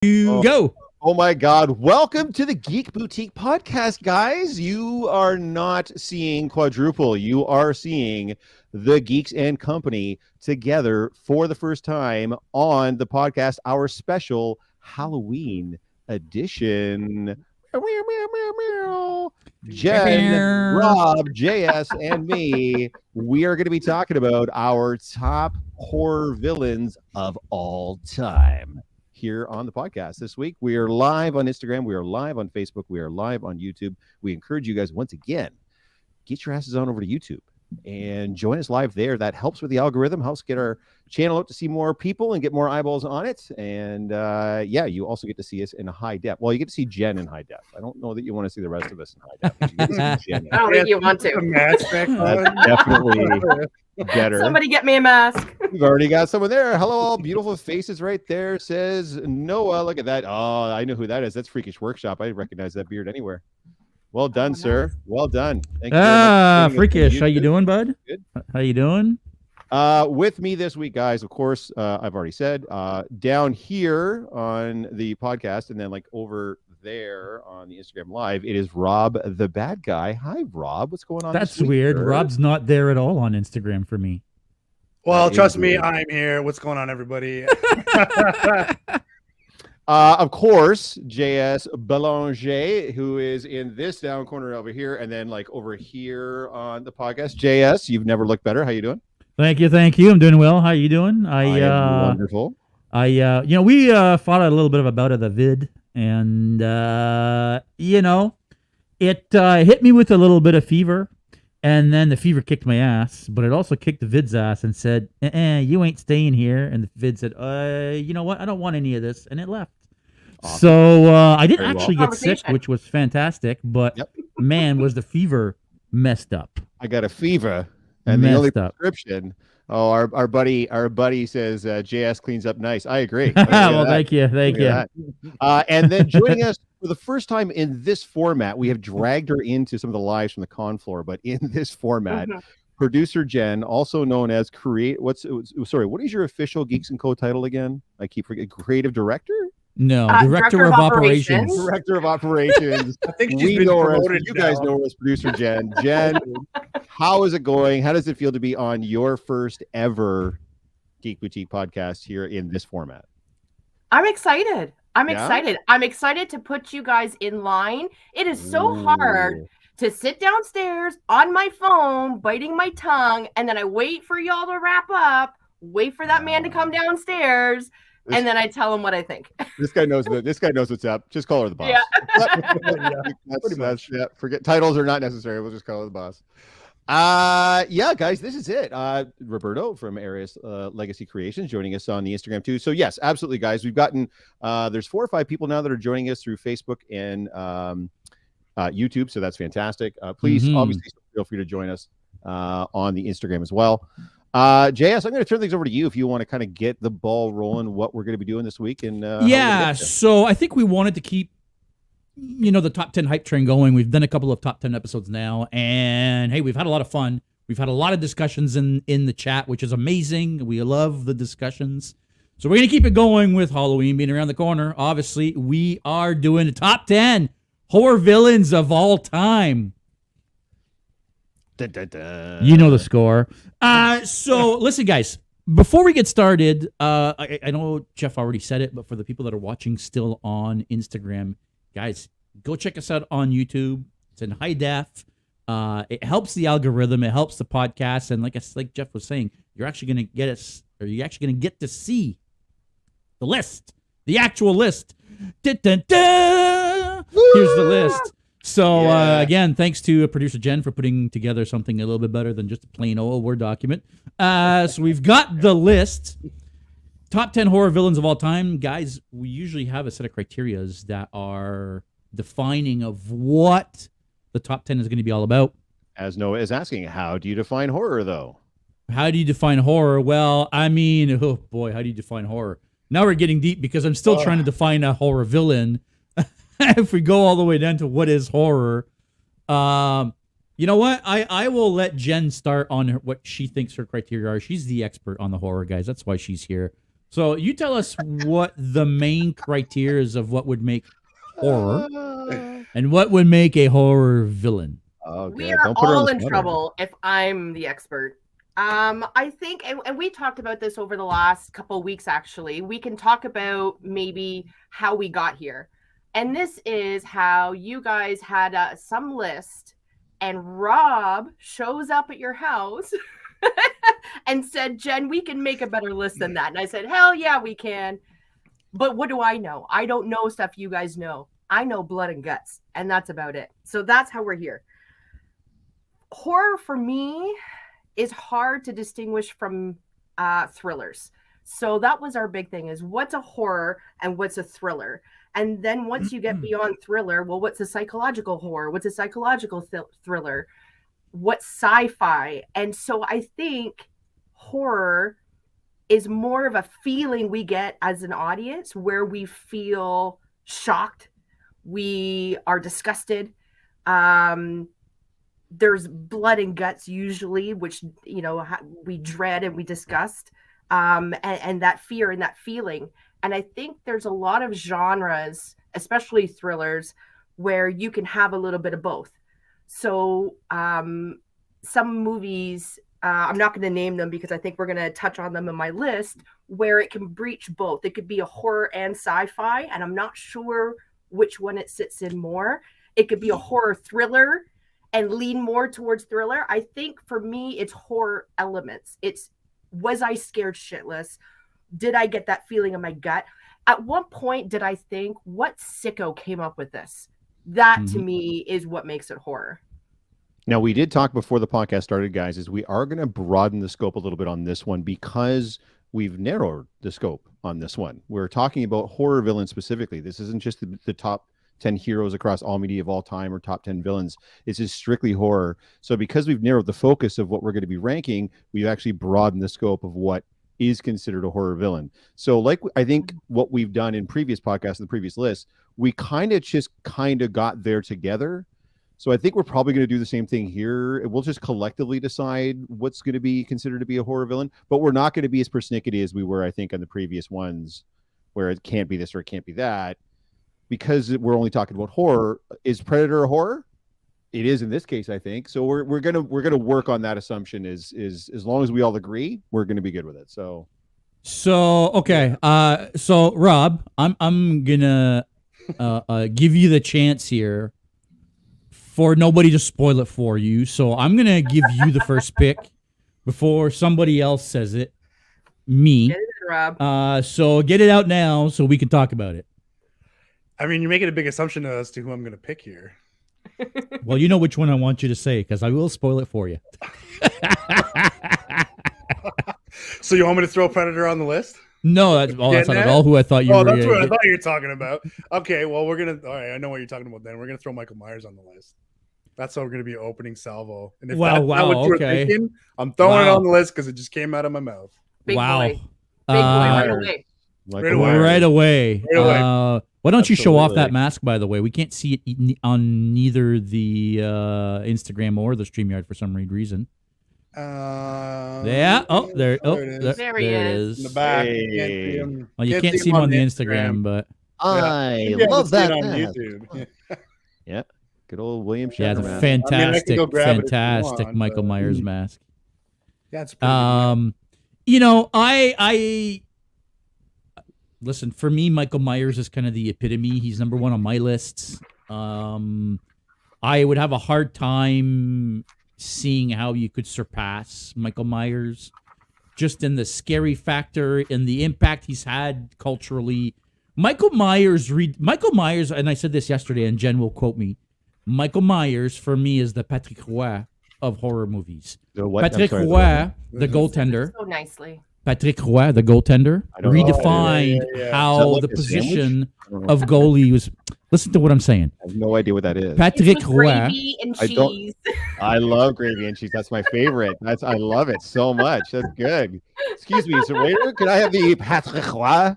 Go. Oh my God. Welcome to the Geek Boutique podcast, guys. You are not seeing quadruple. You are seeing the Geeks and Company together for the first time on the podcast, our special Halloween edition. Jen, Rob, JS, and me, we are going to be talking about our top horror villains of all time here on the podcast this week. We are live on Instagram. We are live on Facebook. We are live on YouTube. We encourage you guys once again, get your asses on over to YouTube and join us live there. That helps with the algorithm, helps get our channel out to see more people and get more eyeballs on it. And yeah, you also get to see us in high def. Well, you get to see Jen in high def. I don't know that you want to see the rest of us in high def. You get to see Jen. I don't think you want to. That's definitely better. Somebody get me a mask. We've already got someone there. Hello, all beautiful faces right there. Says Noah. Look at that. Oh, I know who that is. That's Freakish Workshop. I recognize that beard anywhere. Well done, sir. Well done. Thank you Freakish. How you doing, bud? Good. How you doing? With me this week, guys, of course, I've already said, down here on the podcast and then like over there on the Instagram Live, it is Rob the Bad Guy. Hi, Rob. What's going on? That's weird. Sir? Rob's not there at all on Instagram for me. Well, trust me, I'm here. What's going on, everybody? Of course, JS Belanger, who is in this down corner over here, and then like over here on the podcast. JS, you've never looked better. How you doing? Thank you. I'm doing well. How you doing? I am wonderful. We fought a little bit of a bout of the vid, and it hit me with a little bit of fever. And then the fever kicked my ass, but it also kicked the vid's ass and said, you ain't staying here. And the vid said, you know what? I don't want any of this. And it left. Awesome. So I didn't actually get sick, which was fantastic. But man, was the fever messed up. I got a fever. And the only prescription. Oh, our buddy says JS cleans up nice. I agree. Well, thank you. And then joining us for the first time in this format, we have dragged her into some of the lives from the con floor, but in this format, producer Jen, also known as what is your official Geeks and Co title again? I keep forgetting. Creative director? No, director of operations. Director of operations. I think she's been promoted. You guys know her as producer Jen. Jen, how is it going? How does it feel to be on your first ever Geek Boutique podcast here in this format? I'm excited. I'm excited to put you guys in line. It is so hard to sit downstairs on my phone, biting my tongue, and then I wait for y'all to wrap up, wait for that man to come downstairs. And then I tell him what I think. This guy knows what's up. Just call her the boss. Yeah. Forget titles are not necessary. We'll just call her the boss. Guys, this is it. Roberto from Arius Legacy Creations joining us on the Instagram too. So yes, absolutely, guys. We've gotten there's 4 or 5 people now that are joining us through Facebook and YouTube. So that's fantastic. Please, obviously, feel free to join us on the Instagram as well. JS, I'm going to turn things over to you if you want to kind of get the ball rolling, what we're going to be doing this week. And so I think we wanted to keep, the top 10 hype train going. We've done a couple of top 10 episodes now, and hey, we've had a lot of fun. We've had a lot of discussions in the chat, which is amazing. We love the discussions. So we're going to keep it going with Halloween being around the corner. Obviously, we are doing the top 10 horror villains of all time. You know the score. So listen, guys, before we get started, I know Jeff already said it, but for the people that are watching still on Instagram, guys, go check us out on YouTube. It's in high def. It helps the algorithm. It helps the podcast. And like Jeff was saying, you're actually going to get to see the list, the actual list. Here's the list. So, again, thanks to producer Jen for putting together something a little bit better than just a plain old Word document. So we've got the list. Top 10 horror villains of all time. Guys, we usually have a set of criterias that are defining of what the top 10 is going to be all about. As Noah is asking, how do you define horror, though? How do you define horror? Well, I mean, oh boy, how do you define horror? Now we're getting deep because I'm still trying to define a horror villain. If we go all the way down to what is horror, you know what? I will let Jen start on what she thinks her criteria are. She's the expert on the horror, guys. That's why she's here. So you tell us what the main criteria is of what would make horror and what would make a horror villain. Oh, We God. are Don't put her on all the in spot. trouble if I'm the expert. I think, and we talked about this over the last couple of weeks, actually. We can talk about maybe how we got here. And this is how you guys had some list, and Rob shows up at your house and said, Jen, we can make a better list than that. And I said, hell yeah, we can. But what do I know? I don't know stuff you guys know. I know blood and guts, and that's about it. So that's how we're here. Horror for me is hard to distinguish from thrillers. So that was our big thing, is what's a horror and what's a thriller? And then once you get beyond thriller, well, what's a psychological horror? What's a psychological thriller? What's sci-fi? And so I think horror is more of a feeling we get as an audience, where we feel shocked, we are disgusted, there's blood and guts usually, which, you know, we dread and we disgust, and that fear and that feeling. And I think there's a lot of genres, especially thrillers, where you can have a little bit of both. So some movies, I'm not going to name them because I think we're going to touch on them in my list, where it can breach both. It could be a horror and sci-fi, and I'm not sure which one it sits in more. It could be a horror thriller and lean more towards thriller. I think for me, it's horror elements. It's, was I scared shitless? Did I get that feeling in my gut? At what point did I think, what sicko came up with this? That to me is what makes it horror. Now, we did talk before the podcast started, guys, is we are going to broaden the scope a little bit on this one because we've narrowed the scope on this one. We're talking about horror villains specifically. This isn't just the top 10 heroes across all media of all time or top 10 villains. It's just strictly horror. So because we've narrowed the focus of what we're going to be ranking, we've actually broadened the scope of what is considered a horror villain. So like, I think what we've done in previous podcasts and the previous lists, we kind of got there together. So I think we're probably going to do the same thing here. We'll just collectively decide what's going to be considered to be a horror villain, but we're not going to be as persnickety as we were, I think, on the previous ones, where it can't be this or it can't be that. Because we're only talking about horror. Is Predator a horror? It is in this case, I think. So we're gonna work on that assumption. Is as long as we all agree, we're gonna be good with it. So okay. So Rob, I'm gonna give you the chance here for nobody to spoil it for you. So I'm gonna give you the first pick before somebody else says it. Me. Get it, Rob. So get it out now so we can talk about it. I mean, you're making a big assumption as to who I'm going to pick here. Well, you know which one I want you to say, because I will spoil it for you. So you want me to throw Predator on the list? No, that's not at all who I thought you were. Oh, that's what I thought you were talking about. Okay, well, all right, I know what you're talking about then. We're going to throw Michael Myers on the list. That's how we're going to be opening salvo. And if that's not what you were thinking, I'm throwing it on the list because it just came out of my mouth. Big boy. Big boy, right away. Right away. Why don't you show off that Absolutely. mask, by the way? We can't see it on neither the Instagram or the StreamYard for some reason. Yeah. Oh, there. There he it is. In the back. Hey. You can't see him. Well, you can't see him on the Instagram, but I Yeah, love see it that on mask. YouTube. Yeah, good old William yeah, Shatner it's a mask. fantastic, go grab it if you fantastic want, Michael but- Myers mask. Yeah, it's pretty good. You know, I listen, for me, Michael Myers is kind of the epitome. He's number one on my lists. I would have a hard time seeing how you could surpass Michael Myers just in the scary factor and the impact he's had culturally. Michael Myers, and I said this yesterday, and Jen will quote me, Michael Myers, for me, is the Patrick Roy of horror movies. The what? I'm Patrick sorry, the Roy, the goaltender. So nicely. Patrick Roy, the goaltender, I don't know. redefined Yeah. Is how that like the a position I don't know. of goalie was. Listen to what I'm saying. I have no idea what that is. Patrick It's with Roy. gravy and I don't- cheese. I love gravy and cheese. That's my favorite. I love it so much. That's good. Excuse me, sir waiter. Could I have the Patrick Roy?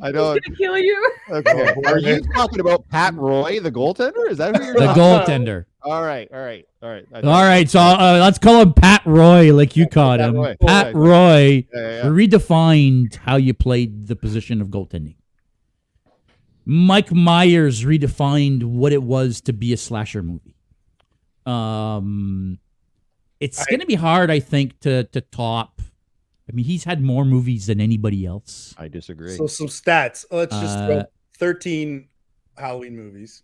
I He's don't. gonna kill you. Okay. Are you talking about Pat Roy, the goaltender? Is that who you're The talking about? goaltender. All right. So let's call him Pat Roy, like you called him. Roy. Pat Roy Yeah. redefined how you played the position of goaltending. Mike Myers redefined what it was to be a slasher movie. It's going to be hard, I think, to top. I mean, he's had more movies than anybody else. I disagree. So some stats. Let's just throw 13 Halloween movies.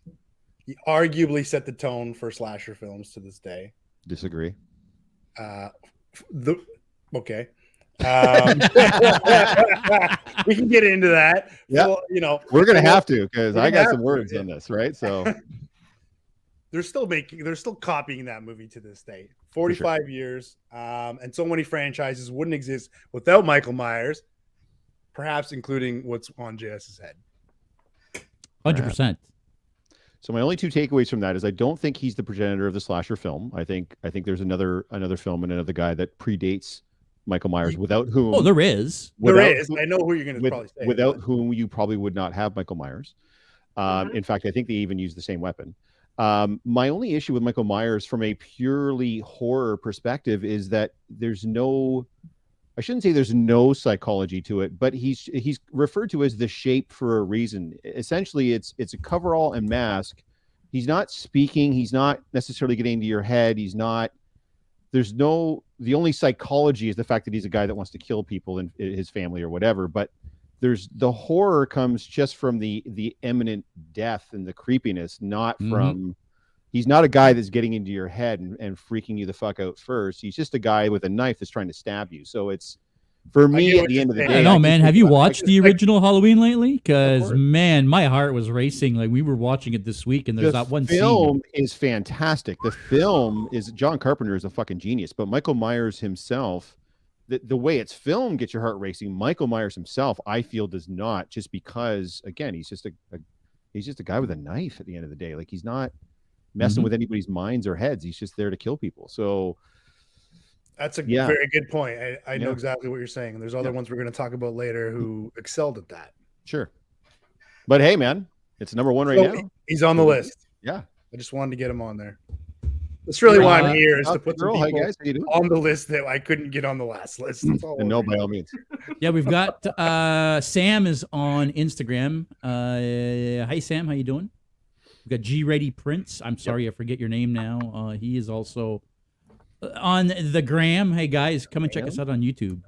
He arguably set the tone for slasher films to this day. Disagree. Okay. We can get into that. Yeah, well, we're gonna have to because I got some words on this, right? So they're still copying that movie to this day. 45 years, and so many franchises wouldn't exist without Michael Myers, perhaps including what's on JS's head. 100%. So my only two takeaways from that is I don't think he's the progenitor of the slasher film. I think there's another film and another guy that predates Michael Myers, without whom there is. I know who you're going to probably say. Without whom you probably would not have Michael Myers. In fact, I think they even use the same weapon. My only issue with Michael Myers from a purely horror perspective is that there's no psychology to it, but he's referred to as the Shape for a reason. Essentially, it's a coverall and mask. He's not speaking. He's not necessarily getting into your head. The only psychology is the fact that he's a guy that wants to kill people and his family or whatever. But the horror comes just from the imminent death and the creepiness, not from. He's not a guy that's getting into your head and freaking you the fuck out first. He's just a guy with a knife that's trying to stab you. So it's, for me, at the end of the day. I know, man. Have you watched the original Halloween lately? Because, man, my heart was racing. Like, we were watching it this week, and there's that one scene. The film is fantastic. The film is, John Carpenter is a fucking genius, but Michael Myers himself, the way it's filmed gets your heart racing. Michael Myers himself, I feel, does not, just because, again, he's just a guy with a knife at the end of the day. Like, he's not messing with anybody's minds or heads. He's just there to kill people. So that's a very good point. I know exactly what you're saying. And there's other ones we're going to talk about later who excelled at that. Sure. But hey, man, it's number one right now. He's on the list. Yeah. I just wanted to get him on there. That's really why I'm here, is to put some people on the list that I couldn't get on the last list. That's all. And no, by all means. Yeah, we've got Sam is on Instagram. Hi, Sam. How you doing? We've got G Ready Prince. I'm sorry, I forget your name now. He is also on the gram. Hey guys, come and check us out on YouTube.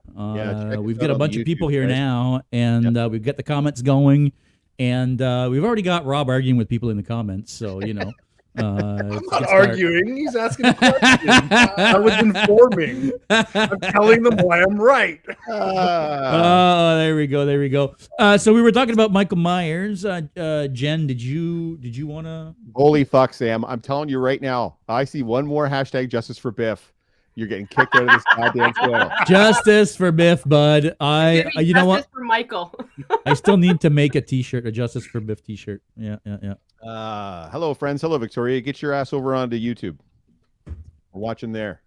We've got a bunch of people here now, and we've got the comments going, and we've already got Rob arguing with people in the comments. So I'm not arguing. He's asking a question. I was informing. I'm telling them why I'm right. There we go. So we were talking about Michael Myers. Jen, did you want to? Holy fuck, Sam! I'm telling you right now. I see one more hashtag Justice for Biff. You're getting kicked out of this goddamn channel. Justice for Biff, bud. You know what? Justice for Michael. I still need to make a T-shirt, a Justice for Biff T-shirt. Yeah. Hello, friends. Hello, Victoria. Get your ass over onto YouTube. We're watching there.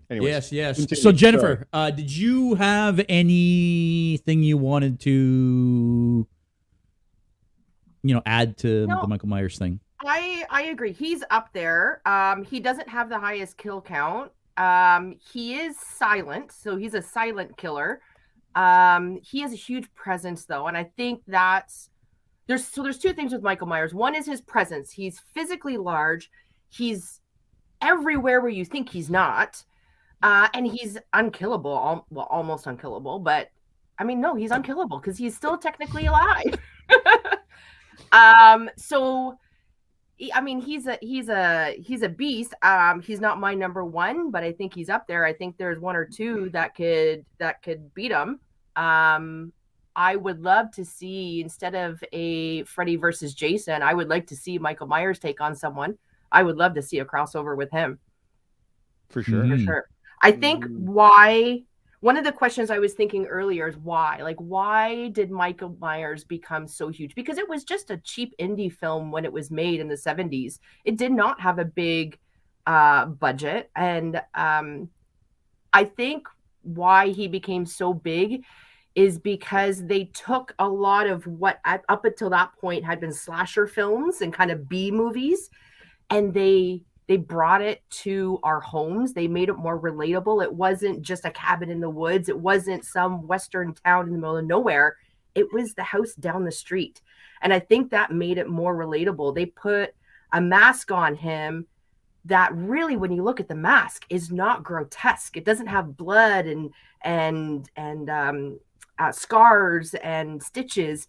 Anyways, yes. Continue. So, Jennifer, did you have anything you wanted to, add to the Michael Myers thing? I agree. He's up there. He doesn't have the highest kill count. He is silent, so he's a silent killer. He has a huge presence, though, and I think there's two things with Michael Myers. One is his presence. He's physically large. He's everywhere where you think he's not, and he's unkillable. Almost unkillable, but I mean, no, he's unkillable because he's still technically alive. So. I mean, he's a beast. He's not my number one, but I think he's up there. I think there's one or two that could beat him. I would love to see, instead of a Freddy versus Jason, I would like to see Michael Myers take on someone. I would love to see a crossover with him. For sure. For sure. I think why. One of the questions I was thinking earlier is why? Like, why did Michael Myers become so huge? Because it was just a cheap indie film when it was made in the 70s. It did not have a big budget. And I think why he became so big is because they took a lot of what up until that point had been slasher films and kind of B movies, and they brought it to our homes. They made it more relatable. It wasn't just a cabin in the woods. It wasn't some Western town in the middle of nowhere. It was the house down the street. And I think that made it more relatable. They put a mask on him that really, when you look at the mask, is not grotesque. It doesn't have blood and scars and stitches.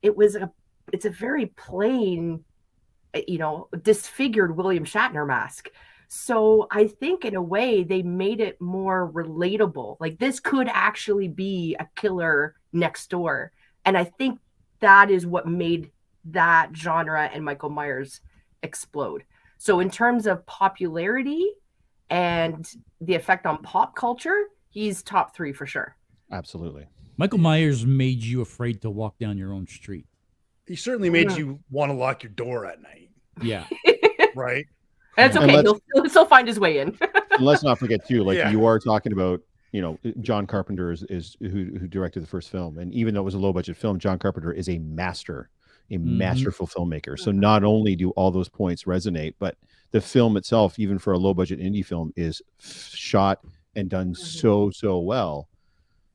It's a very plain, disfigured William Shatner mask. So I think in a way they made it more relatable. Like, this could actually be a killer next door. And I think that is what made that genre and Michael Myers explode. So in terms of popularity and the effect on pop culture, he's top 3 for sure. Absolutely. Michael Myers made you afraid to walk down your own street. He certainly made you want to lock your door at night. Yeah. Right? And it's okay. He'll still find his way in. Let's not forget too, you are talking about, John Carpenter is who directed the first film. And even though it was a low budget film, John Carpenter is a masterful filmmaker. So not only do all those points resonate, but the film itself, even for a low budget indie film, is shot and done so well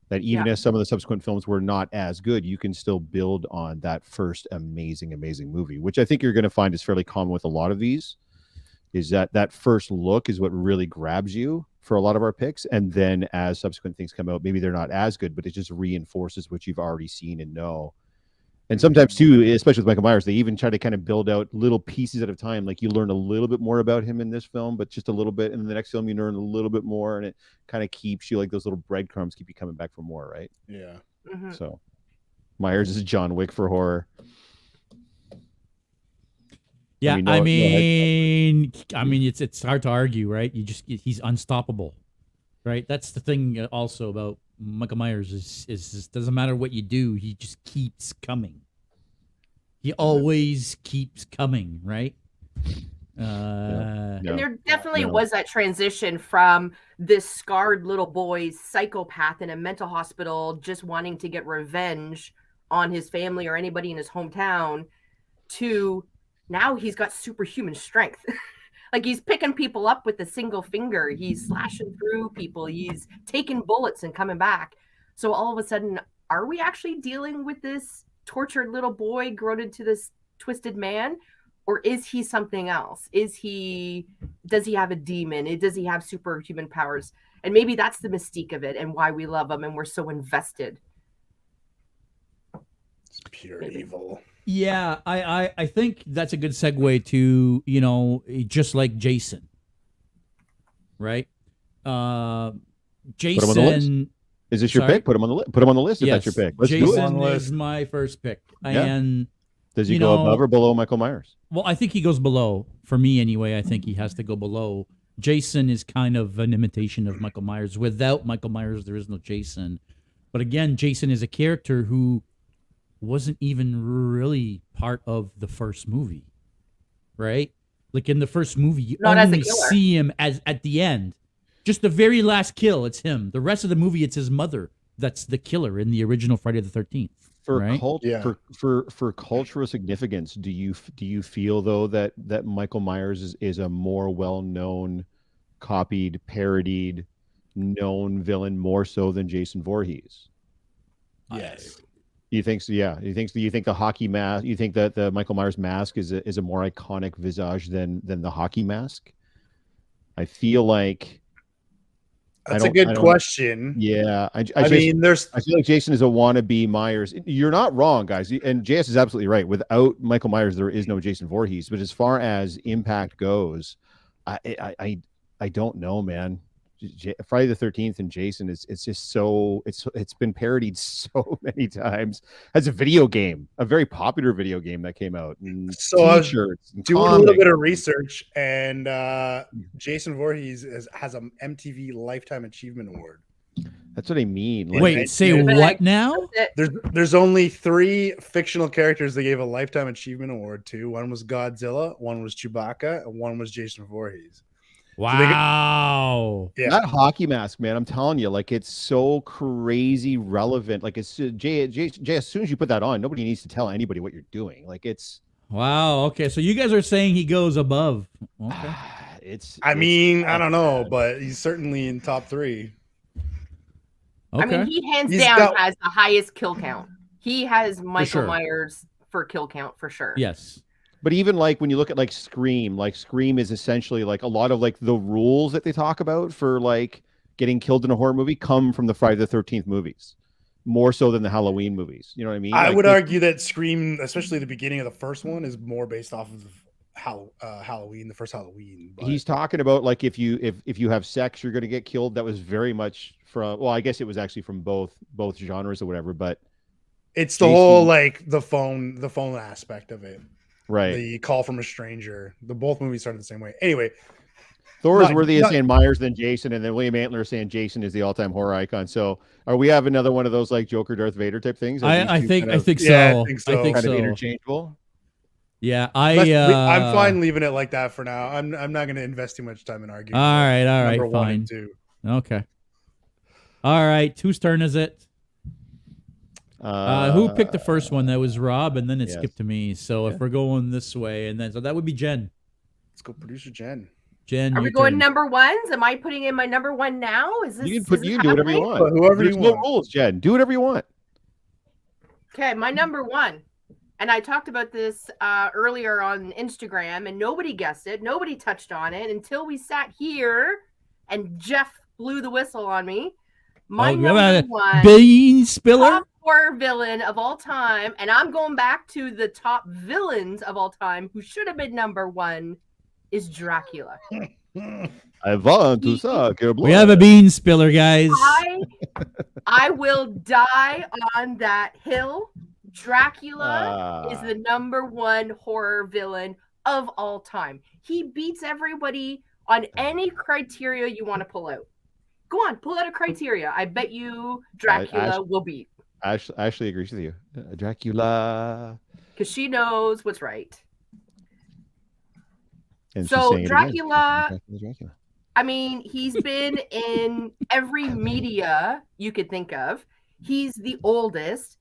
that even as some of the subsequent films were not as good, you can still build on that first amazing movie, which I think you're going to find is fairly common with a lot of these, is that first look is what really grabs you for a lot of our picks. And then as subsequent things come out, maybe they're not as good, but it just reinforces what you've already seen and know. And sometimes too, especially with Michael Myers, they even try to kind of build out little pieces at a time. Like, you learn a little bit more about him in this film, but just a little bit. And in the next film, you learn a little bit more, and it kind of keeps you, like, those little breadcrumbs keep you coming back for more, right? Yeah. So Myers is John Wick for horror. Yeah, I mean, it's hard to argue, right? He's unstoppable, right? That's the thing also about Michael Myers is doesn't matter what you do, he just keeps coming. He always keeps coming, right? And there definitely was that transition from this scarred little boy psychopath in a mental hospital just wanting to get revenge on his family or anybody in his hometown to now he's got superhuman strength. Like, he's picking people up with a single finger. He's slashing through people. He's taking bullets and coming back. So all of a sudden, are we actually dealing with this tortured little boy grown into this twisted man? Or is he something else? Does he have a demon? Does he have superhuman powers? And maybe that's the mystique of it and why we love him and we're so invested. It's pure evil. Yeah, I think that's a good segue to, just like Jason, right? Jason. Is this your pick? Put him on the list. Put him on the list if that's your pick. Let's Jason do it. is my first pick. Yeah. And does he go above or below Michael Myers? Well, I think he goes below. For me, anyway, I think he has to go below. Jason is kind of an imitation of Michael Myers. Without Michael Myers, there is no Jason. But again, Jason is a character who wasn't even really part of the first movie, right? Like, in the first movie, you only see him as at the end. Just the very last kill, it's him. The rest of the movie, it's his mother that's the killer in the original Friday the 13th. For cultural significance, do you feel though that Michael Myers is a more well-known, copied, parodied, known villain more so than Jason Voorhees? Yes. You think so? Yeah. You think the hockey mask? You think that the Michael Myers mask is a more iconic visage than the hockey mask? I feel like that's a good question. Yeah, I feel like Jason is a wannabe Myers. You're not wrong, guys, and JS is absolutely right. Without Michael Myers, there is no Jason Voorhees. But as far as impact goes, I don't know, man. Friday the 13th and Jason it's just so it's been parodied so many times as a video game, a very popular video game that came out. And so I was doing a little bit of research, and Jason Voorhees has an MTV Lifetime Achievement Award. That's what I mean. Like, wait, say what now? There's only 3 fictional characters they gave a Lifetime Achievement Award to. One was Godzilla, one was Chewbacca, and one was Jason Voorhees. Wow. So that hockey mask, man, I'm telling you, like, it's so crazy relevant. Like, it's Jay, as soon as you put that on, nobody needs to tell anybody what you're doing. Like, it's Wow. Okay. So you guys are saying he goes above. Okay. I mean, I don't know, but he's certainly in top 3. Okay. I mean, he hands down has the highest kill count. He has Michael Myers for kill count for sure. Yes. But even like when you look at like Scream is essentially like a lot of like the rules that they talk about for like getting killed in a horror movie come from the Friday the 13th movies, more so than the Halloween movies. You know what I mean? I would argue that Scream, especially the beginning of the first one, is more based off of Halloween, the first Halloween. But... He's talking about like if you have sex, you're going to get killed. That was very much from, well, I guess it was actually from both genres or whatever, but it's the whole like the phone aspect of it. Right. The call from a stranger. Both movies started the same way. Anyway, Thor is worthy of saying Myers than Jason, and then William Antler saying Jason is the all-time horror icon. So, are we have another one of those like Joker, Darth Vader type things? I think so. I think so. Kind of interchangeable. Yeah, I'm fine leaving it like that for now. I'm not going to invest too much time in arguing. All right, number fine. 1 and 2. Okay. All right, whose turn is it? Who picked the first one? That was Rob, and then it skipped to me. So if we're going this way, and then so that would be Jen. Let's go, producer Jen. Jen, are we going number 1s? Am I putting in my number 1 now? Is this? You can do whatever you want. There's no rules, Jen. Do whatever you want. Okay, my number 1, and I talked about this earlier on Instagram, and nobody guessed it. Nobody touched on it until we sat here, and Jeff blew the whistle on me. My number 1 bean spiller. Top horror villain of all time, and I'm going back to the top villains of all time who should have been number 1 is Dracula. I want to suck your blood. We have a bean spiller, guys. I will die on that hill. Dracula is the number 1 horror villain of all time. He beats everybody on any criteria you want to pull out. Go on, pull out a criteria. I bet you Dracula will beat. Ashley agrees with you. Dracula. Because she knows what's right. And so Dracula, I mean, he's been in every media you could think of. He's the oldest.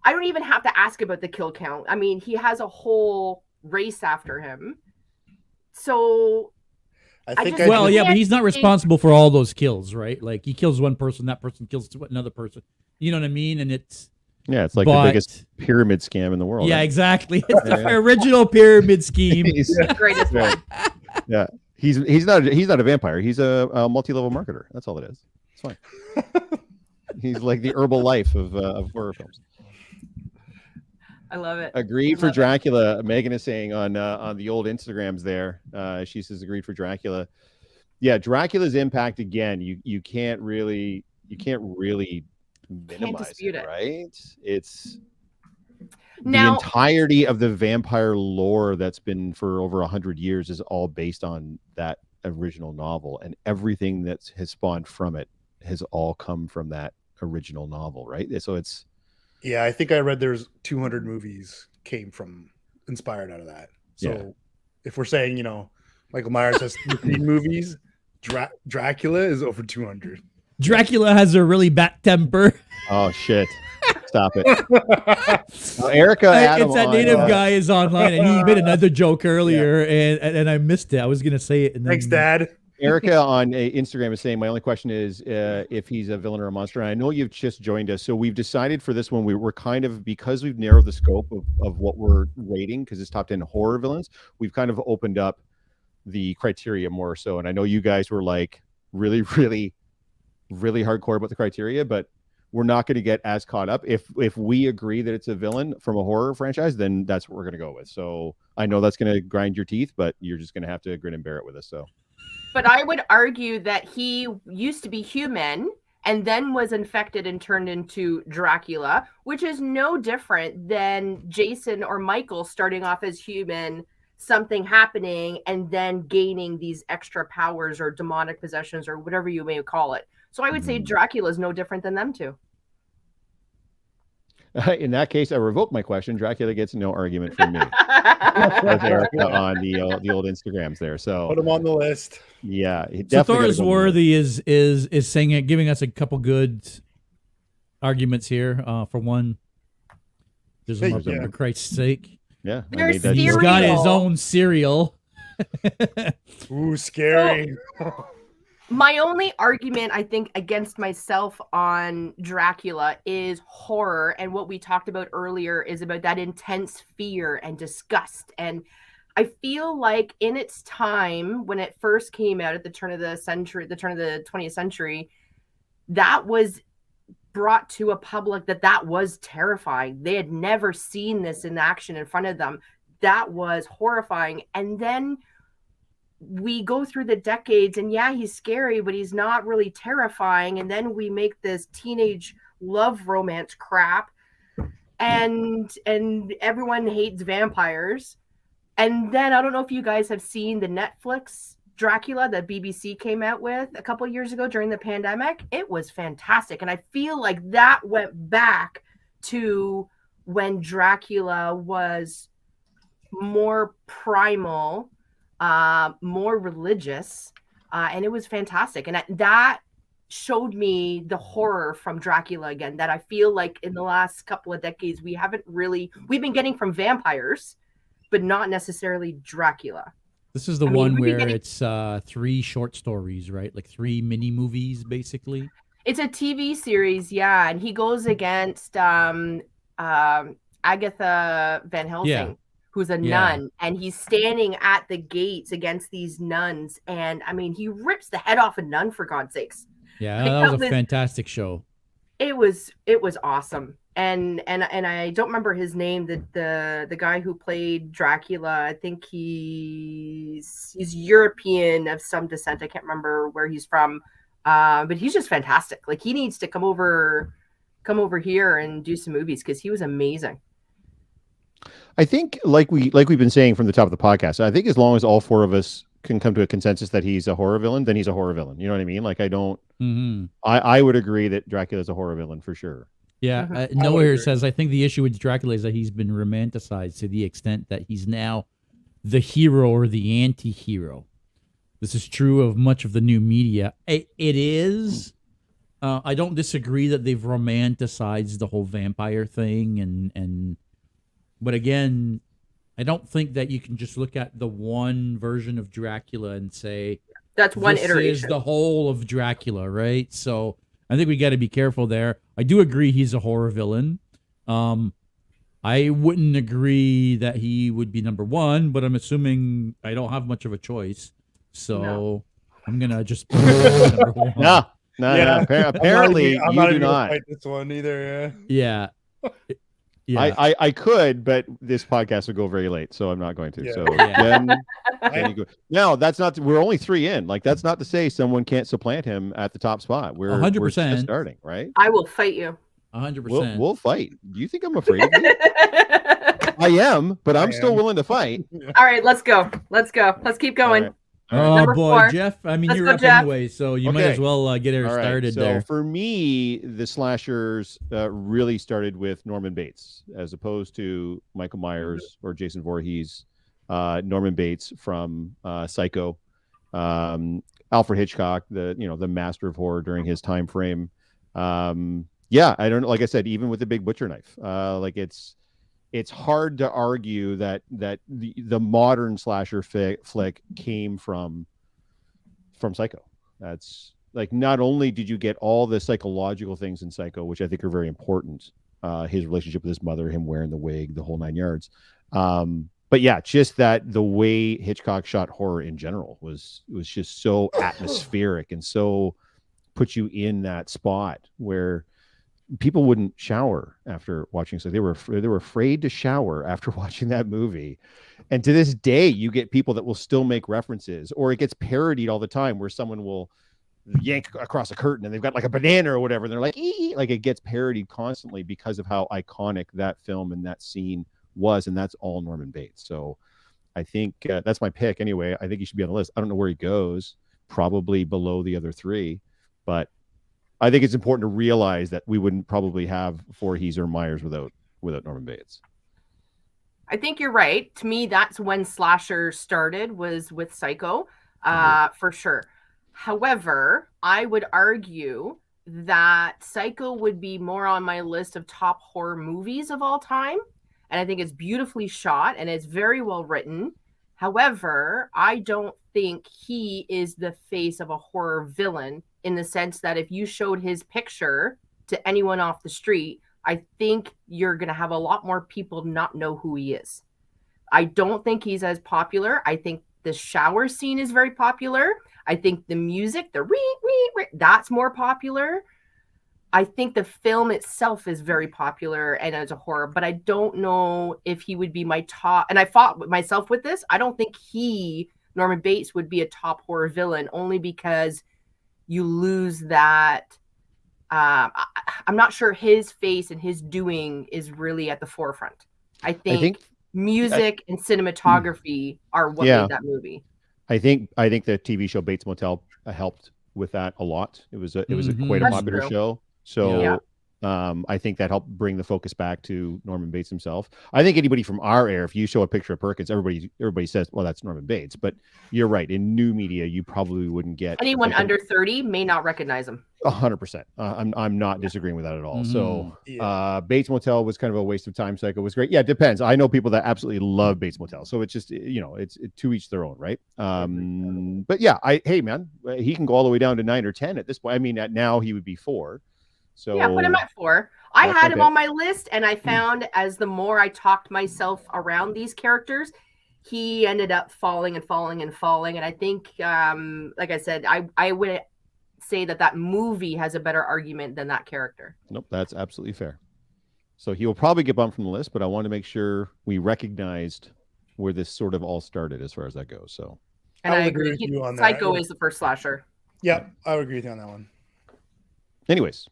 I don't even have to ask about the kill count. I mean, he has a whole race after him. So but he's not responsible for all those kills, right? Like he kills one person, that person kills another person. You know what I mean? And it's it's like the biggest pyramid scam in the world. Yeah, exactly. It's the original pyramid scheme. The greatest one. Yeah, he's not a vampire. He's a multi-level marketer. That's all it is. It's fine. He's like the Herbalife of horror films. I love it. Agreed for Dracula. Megan is saying on the old Instagrams there. She says agreed for Dracula. Yeah, Dracula's impact again. You can't really minimize it, right? It's the entirety of the vampire lore that's been for over 100 years is all based on that original novel, and everything that has spawned from it has all come from that original novel, right? So it's I think I read there's 200 movies inspired out of that. So if we're saying, Michael Myers has 15 movies, Dracula is over 200. Dracula has a really bad temper. Oh shit. Stop it. Erica Adam it's that native guy is online, and he made another joke earlier, and I missed it. I was going to say it. And Thanks, Dad. Erica on Instagram is saying, my only question is if he's a villain or a monster. And I know you've just joined us. So we've decided for this one, we're kind of, because we've narrowed the scope of what we're rating, because it's top 10 horror villains, we've kind of opened up the criteria more so. And I know you guys were like really, really, really hardcore about the criteria, but we're not going to get as caught up. If we agree that it's a villain from a horror franchise, then that's what we're going to go with. So I know that's going to grind your teeth, but you're just going to have to grin and bear it with us. So. But I would argue that he used to be human and then was infected and turned into Dracula, which is no different than Jason or Michael starting off as human, something happening, and then gaining these extra powers or demonic possessions or whatever you may call it. So I would say Dracula is no different than them two. In that case, I revoke my question. Dracula gets no argument from me. That's Erica on the old Instagrams there. So put him on the list. Yeah, so Thor is worthy is saying it, giving us a couple good arguments here. For one, there's for Christ's sake. Yeah, There's that he's cereal. got his own cereal. Ooh, scary. My only argument, I think, against myself on Dracula is horror. And what we talked about earlier is about that intense fear and disgust. And I feel like in its time, when it first came out at the turn of the century, the turn of the 20th century, that was brought to a public that was terrifying. They had never seen this in action in front of them. That was horrifying. And then we go through the decades and yeah, he's scary, but he's not really terrifying. And then we make this teenage love romance crap and everyone hates vampires. And then I don't know if you guys have seen the Netflix Dracula that BBC came out with a couple of years ago during the pandemic. It was fantastic. And I feel like that went back to when Dracula was more primal, more religious, and it was fantastic. And that showed me the horror from Dracula again, that I feel like in the last couple of decades we've been getting from vampires, but not necessarily Dracula. This is the one where it's 3 short stories, right? Like 3 mini movies, basically. It's a TV series, yeah. And he goes against Agatha Van Helsing, who's a nun, and he's standing at the gates against these nuns. And I mean, he rips the head off a nun, for God's sakes. Yeah, that was a fantastic show. It was awesome. And I don't remember his name, the guy who played Dracula. I think he's European of some descent. I can't remember where he's from. But he's just fantastic. Like, he needs to come over here and do some movies, because he was amazing. I think, like we've been saying from the top of the podcast, I think as long as all 4 of us can come to a consensus that he's a horror villain, then he's a horror villain. You know what I mean? Like, I don't. Mm-hmm. I would agree that Dracula is a horror villain for sure. Yeah, Noah here says, I think the issue with Dracula is that he's been romanticized to the extent that he's now the hero or the anti-hero. This is true of much of the new media. It is. I don't disagree that they've romanticized the whole vampire thing, but again, I don't think that you can just look at the one version of Dracula and say that's one iteration. This is the whole of Dracula, right? So I think we got to be careful there. I do agree he's a horror villain. I wouldn't agree that he would be number 1, but I'm assuming I don't have much of a choice. So I'm going to just put number 1. No. Apparently, I'm you not do even not. Fight this one either. Yeah. I could, but this podcast would go very late, so I'm not going to. Yeah. So then you go. Now, that's not. We're only 3 in. Like, that's not to say someone can't supplant him at the top spot. We're 100%. We're just starting, right? I will fight you. 100%. We'll fight. Do you think I'm afraid of you? I am, but I'm still willing to fight. All right, let's go. Let's keep going. All right. Oh, Number boy, 4. Jeff. I mean, you're go, up Jeff. anyway, so you might as well get her started there. So for me, the slashers really started with Norman Bates, as opposed to Michael Myers or Jason Voorhees. Norman Bates from Psycho, Alfred Hitchcock, the master of horror during his time frame. I don't know. Like I said, even with the Big Butcher Knife, like it's hard to argue that the modern slasher flick came from Psycho. That's like, not only did you get all the psychological things in Psycho, which I think are very important, his relationship with his mother, him wearing the wig, the whole 9 yards. But yeah, just that the way Hitchcock shot horror in general was just so atmospheric and so put you in that spot where people wouldn't shower after watching. So they were afraid to shower after watching that movie. And to this day, you get people that will still make references, or it gets parodied all the time, where someone will yank across a curtain and they've got like a banana or whatever, and they're like, ee! Like, it gets parodied constantly because of how iconic that film and that scene was. And that's all Norman Bates. So I think that's my pick anyway. I think he should be on the list. I don't know where he goes, probably below the other 3, but I think it's important to realize that we wouldn't probably have Voorhees or Myers without Norman Bates. I think you're right. To me, that's when slasher started, was with Psycho, for sure. However, I would argue that Psycho would be more on my list of top horror movies of all time. and I think it's beautifully shot and it's very well written. However, I don't think he is the face of a horror villain in the sense that if you showed his picture to anyone off the street, I think you're going to have a lot more people not know who he is. I don't think he's as popular. I think the shower scene is very popular. I think the music, the that's more popular. I think the film itself is very popular and as a horror, but I don't know if he would be my top. And I fought myself with this. I don't think Norman Bates, would be a top horror villain only because you lose that. I'm not sure his face and his doing is really at the forefront. I think music and cinematography are what made that movie. I think the TV show Bates Motel helped with that a lot. It was quite a popular show. So I think that helped bring the focus back to Norman Bates himself. I think anybody from our era, if you show a picture of Perkins, everybody says, well, that's Norman Bates. But you're right. In new media, you probably wouldn't get anyone under 30 may not recognize him. 100%. I'm not disagreeing with that at all. So Bates Motel was kind of a waste of time cycle. It was great. Yeah, it depends. I know people that absolutely love Bates Motel. So it's just, it's to each their own, right? But yeah, hey man, he can go all the way down to 9 or 10 at this point. I mean, now he would be 4. So yeah, put him at 4. I had him on my list, and I found as the more I talked myself around these characters, he ended up falling and falling and falling. And I think, like I said, I would say that movie has a better argument than that character. Nope, that's absolutely fair. So he will probably get bumped from the list, but I want to make sure we recognized where this sort of all started as far as that goes. So, and I agree with you on that. Psycho is the first slasher. Yeah, I would agree with you on that one. Anyways.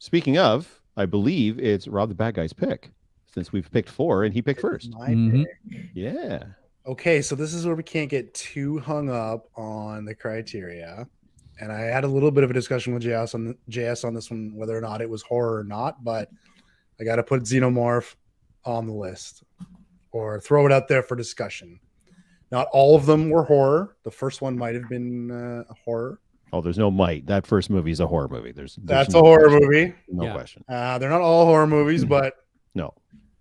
Speaking of, I believe it's Rob the Bad Guy's pick, since we've picked 4 and he picked first. My pick. Yeah. Okay, so this is where we can't get too hung up on the criteria. And I had a little bit of a discussion with JS on this one, whether or not it was horror or not, but I got to put Xenomorph on the list or throw it out there for discussion. Not all of them were horror. The first one might have been a horror. Oh, there's no might. That first movie is a horror movie. That's a horror movie. No question. They're not all horror movies, but no,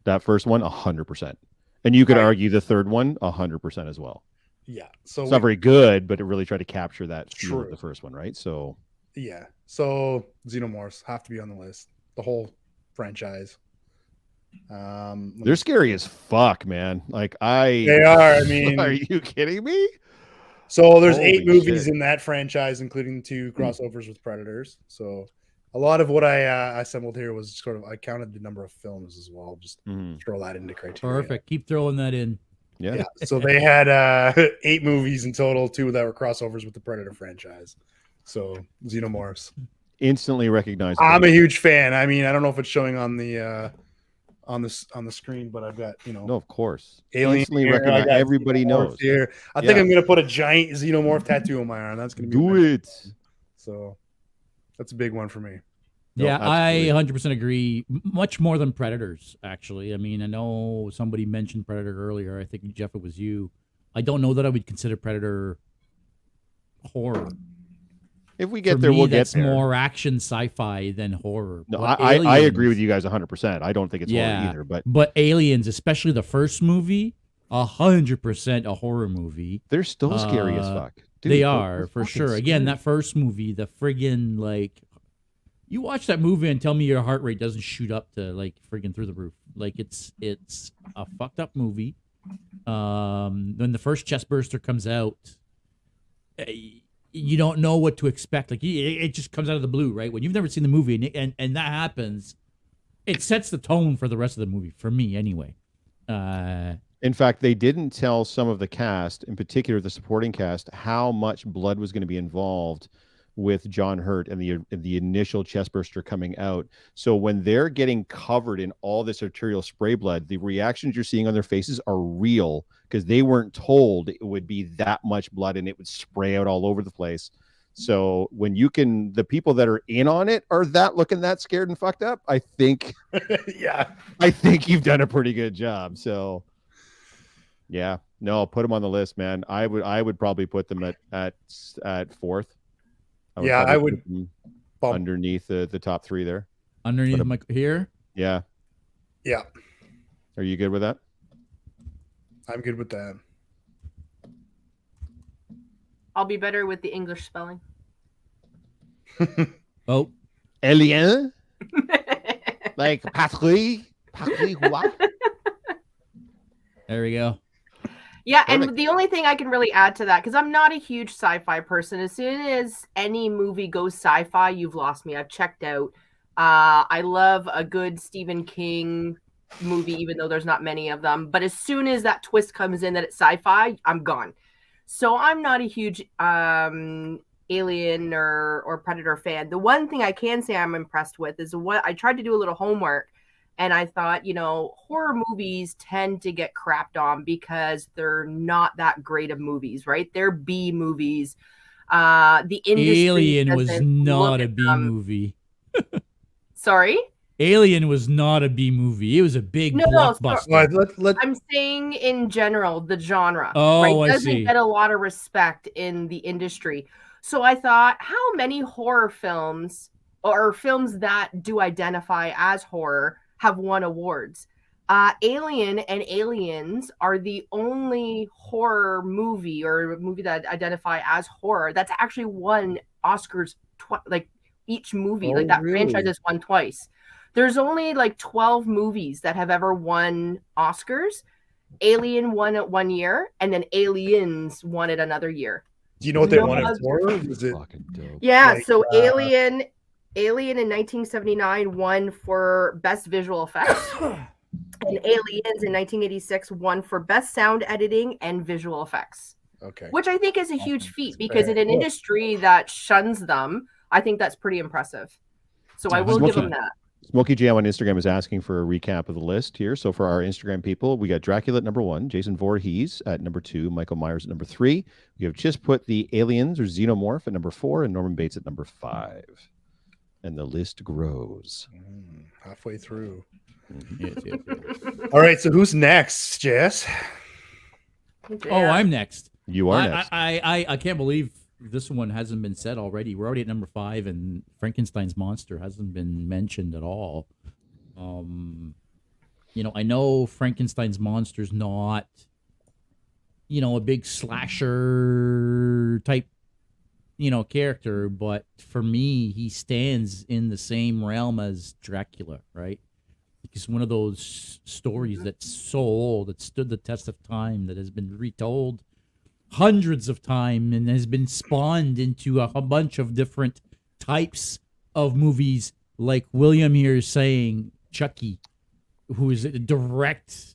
that first one 100%. And you could argue the third one 100% as well. Yeah, so it's not very good, but it really tried to capture that feel of the first one, right? So yeah, so Xenomorphs have to be on the list. The whole franchise. They're scary as fuck, man. Like they are. I mean, are you kidding me? So there's 8 movies in that franchise, including 2 crossovers with Predators. So a lot of what I assembled here was sort of, I counted the number of films as well. Just throw that into criteria. Perfect. Keep throwing that in. Yeah. So they had 8 movies in total, 2 that were crossovers with the Predator franchise. So Xenomorphs. Instantly recognizable. I'm a huge fan. I mean, I don't know if it's showing on the on the screen, but I've got no, of course, Alien instantly recognize. Everybody knows here. I think I'm gonna put a giant Xenomorph tattoo on my arm. That's gonna be So that's a big one for me. Yeah, no, I 100% agree. Much more than Predators, actually. I mean, I know somebody mentioned Predator earlier. I think Jeff, it was you. I don't know that I would consider Predator horror. If we get there, we'll get there. That's more action sci-fi than horror. No, I agree with you guys 100%. I don't think it's horror either. But Aliens, especially the first movie, 100% a horror movie. They're still scary as fuck. Dude, they are, for sure. Scary. Again, that first movie, the friggin' like... You watch that movie and tell me your heart rate doesn't shoot up to like friggin' through the roof. Like it's a fucked up movie. When the first chestburster comes out... you don't know what to expect. Like it just comes out of the blue, right? When you've never seen the movie and that happens, it sets the tone for the rest of the movie, for me anyway. In fact, they didn't tell some of the cast, in particular the supporting cast, how much blood was going to be involved with John Hurt and the initial chestburster coming out. So when they're getting covered in all this arterial spray blood, the reactions you're seeing on their faces are real because they weren't told it would be that much blood and it would spray out all over the place. So when the people that are in on it are looking that scared and fucked up, I think, I think you've done a pretty good job. So yeah, no, put them on the list, man. I would probably put them at 4th. I would underneath the top 3 there. Underneath here? Yeah. Yeah. Are you good with that? I'm good with that. I'll be better with the English spelling. Oh, Alien, like Patrick Roy. there we go. Yeah, Perfect. and the only thing I can really add to that, because I'm not a huge sci-fi person, as soon as any movie goes sci-fi, you've lost me. I've checked out. I love a good Stephen King movie, even though there's not many of them. But as soon as that twist comes in that it's sci-fi, I'm gone. So I'm not a huge Alien or Predator fan. The one thing I can say I'm impressed with is what I tried to do a little homework. And I thought, horror movies tend to get crapped on because they're not that great of movies, right? They're B movies. The industry Alien was not a B movie. Sorry? Alien was not a B movie. It was a big blockbuster. I'm saying in general, the genre. Oh, right? I Doesn't see. get a lot of respect in the industry. So I thought, how many horror films or films that do identify as horror have won awards? Alien and Aliens are the only horror movie or movie that identify as horror that's actually won Oscars each movie. Like that franchise has won twice. There's only like 12 movies that have ever won Oscars. Alien won it 1 year, and then Aliens won it another year. Do you know what they won it for? Was it fucking dope? Yeah, so Alien in 1979 won for Best Visual Effects. And Aliens in 1986 won for Best Sound Editing and Visual Effects. Okay. Which I think is a huge feat because in an industry that shuns them, I think that's pretty impressive. So I will give them that. Smokey Jam on Instagram is asking for a recap of the list here. So for our Instagram people, we got Dracula at number 1, Jason Voorhees at number 2, Michael Myers at number 3. We have just put the Aliens or Xenomorph at number 4 and Norman Bates at number 5. And the list grows. Halfway through. Yes. All right, so who's next, Jess? Oh, I'm next. You are next. I can't believe this one hasn't been said already. We're already at number 5, and Frankenstein's monster hasn't been mentioned at all. I know Frankenstein's monster's not, a big slasher type, character, but for me, he stands in the same realm as Dracula, right? It's one of those stories that's so old, that stood the test of time, that has been retold hundreds of times and has been spawned into a bunch of different types of movies, like William here is saying, Chucky, who is a direct,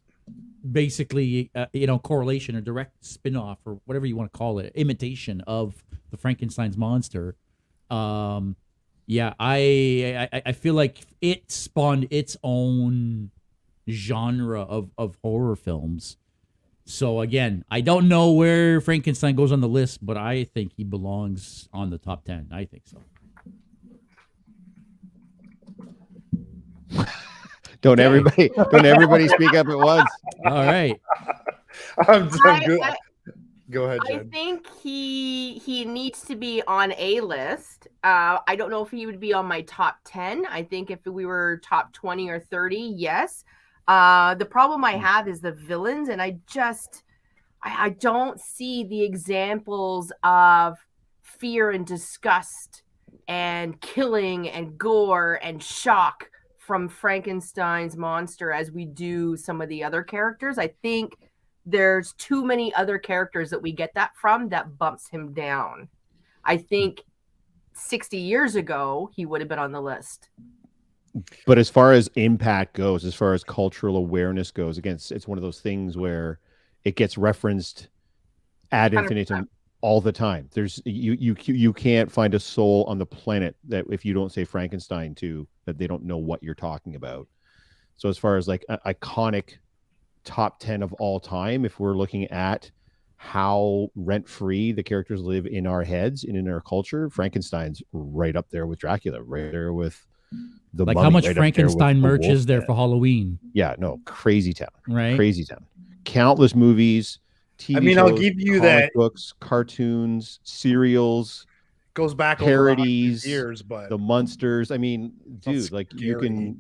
basically, correlation or direct spin-off or whatever you want to call it, imitation of the Frankenstein's monster. I feel like it spawned its own genre of horror films. So again, I don't know where Frankenstein goes on the list, but I think he belongs on the top 10. I think so. Don't everybody speak up at once. All right. I'm good. Go ahead, Jen. I think he needs to be on a list. I don't know if he would be on my top 10. I think if we were top 20 or 30, yes. The problem I have is the villains, and I don't see the examples of fear and disgust and killing and gore and shock from Frankenstein's monster as we do some of the other characters. I think there's too many other characters that we get that from that bumps him down. I think 60 years ago, he would have been on the list. But as far as impact goes, as far as cultural awareness goes, again, it's one of those things where it gets referenced ad infinitum all the time. There's you can't find a soul on the planet that if you don't say Frankenstein to, that they don't know what you're talking about. So as far as like iconic top 10 of all time, if we're looking at how rent-free the characters live in our heads and in our culture, Frankenstein's right up there with Dracula, right there with the like Mummy, how much right Frankenstein merch is there for Halloween? Yeah, no, crazy town, right? Crazy town. Countless movies, TV shows, I'll give you comic that. Books, cartoons, serials, goes back parodies, over years, but the monsters. I mean, dude, like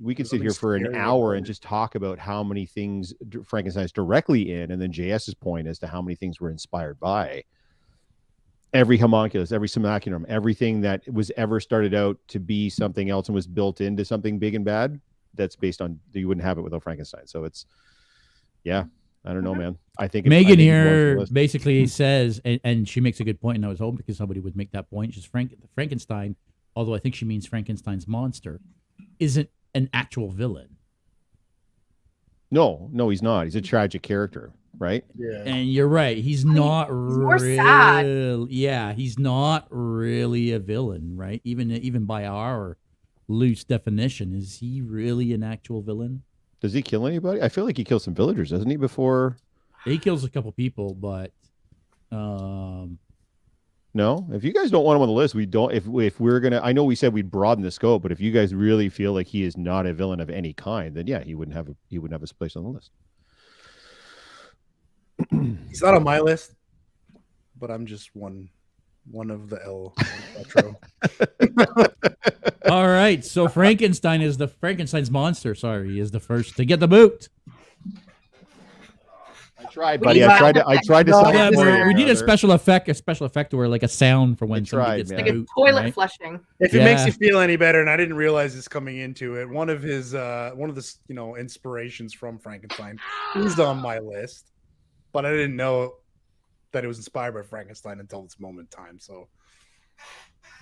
we could sit here for an hour and just talk about how many things Frankenstein's directly in, and then JS's point as to how many things were inspired by. Every homunculus, every simulacrum, everything that was ever started out to be something else and was built into something big and bad, that's based on, you wouldn't have it without Frankenstein. So it's, yeah, I don't know, man. I think Megan here basically says, and she makes a good point, and I was hoping because somebody would make that point. She's Frankenstein, although I think she means Frankenstein's monster, isn't an actual villain. No, he's not. He's a tragic character, right? Yeah. And you're right. He's not really. Yeah, he's not really a villain, right? Even by our loose definition, is he really an actual villain? Does he kill anybody? I feel like he kills some villagers, doesn't he? Before he kills a couple people, but no. If you guys don't want him on the list, we don't. If we're gonna, I know we said we'd broaden the scope, but if you guys really feel like he is not a villain of any kind, then yeah, he wouldn't have his place on the list. He's not on my list, but I'm just one of the L retro. All right, so Frankenstein's monster. Sorry, is the first to get the boot. I tried, buddy. I tried to. We need a special effect or like a sound for when somebody gets the like boot, a toilet right? flushing. If it makes you feel any better, and I didn't realize this coming into it, one of the inspirations from Frankenstein is on my list, but I didn't know that it was inspired by Frankenstein until this moment in time. So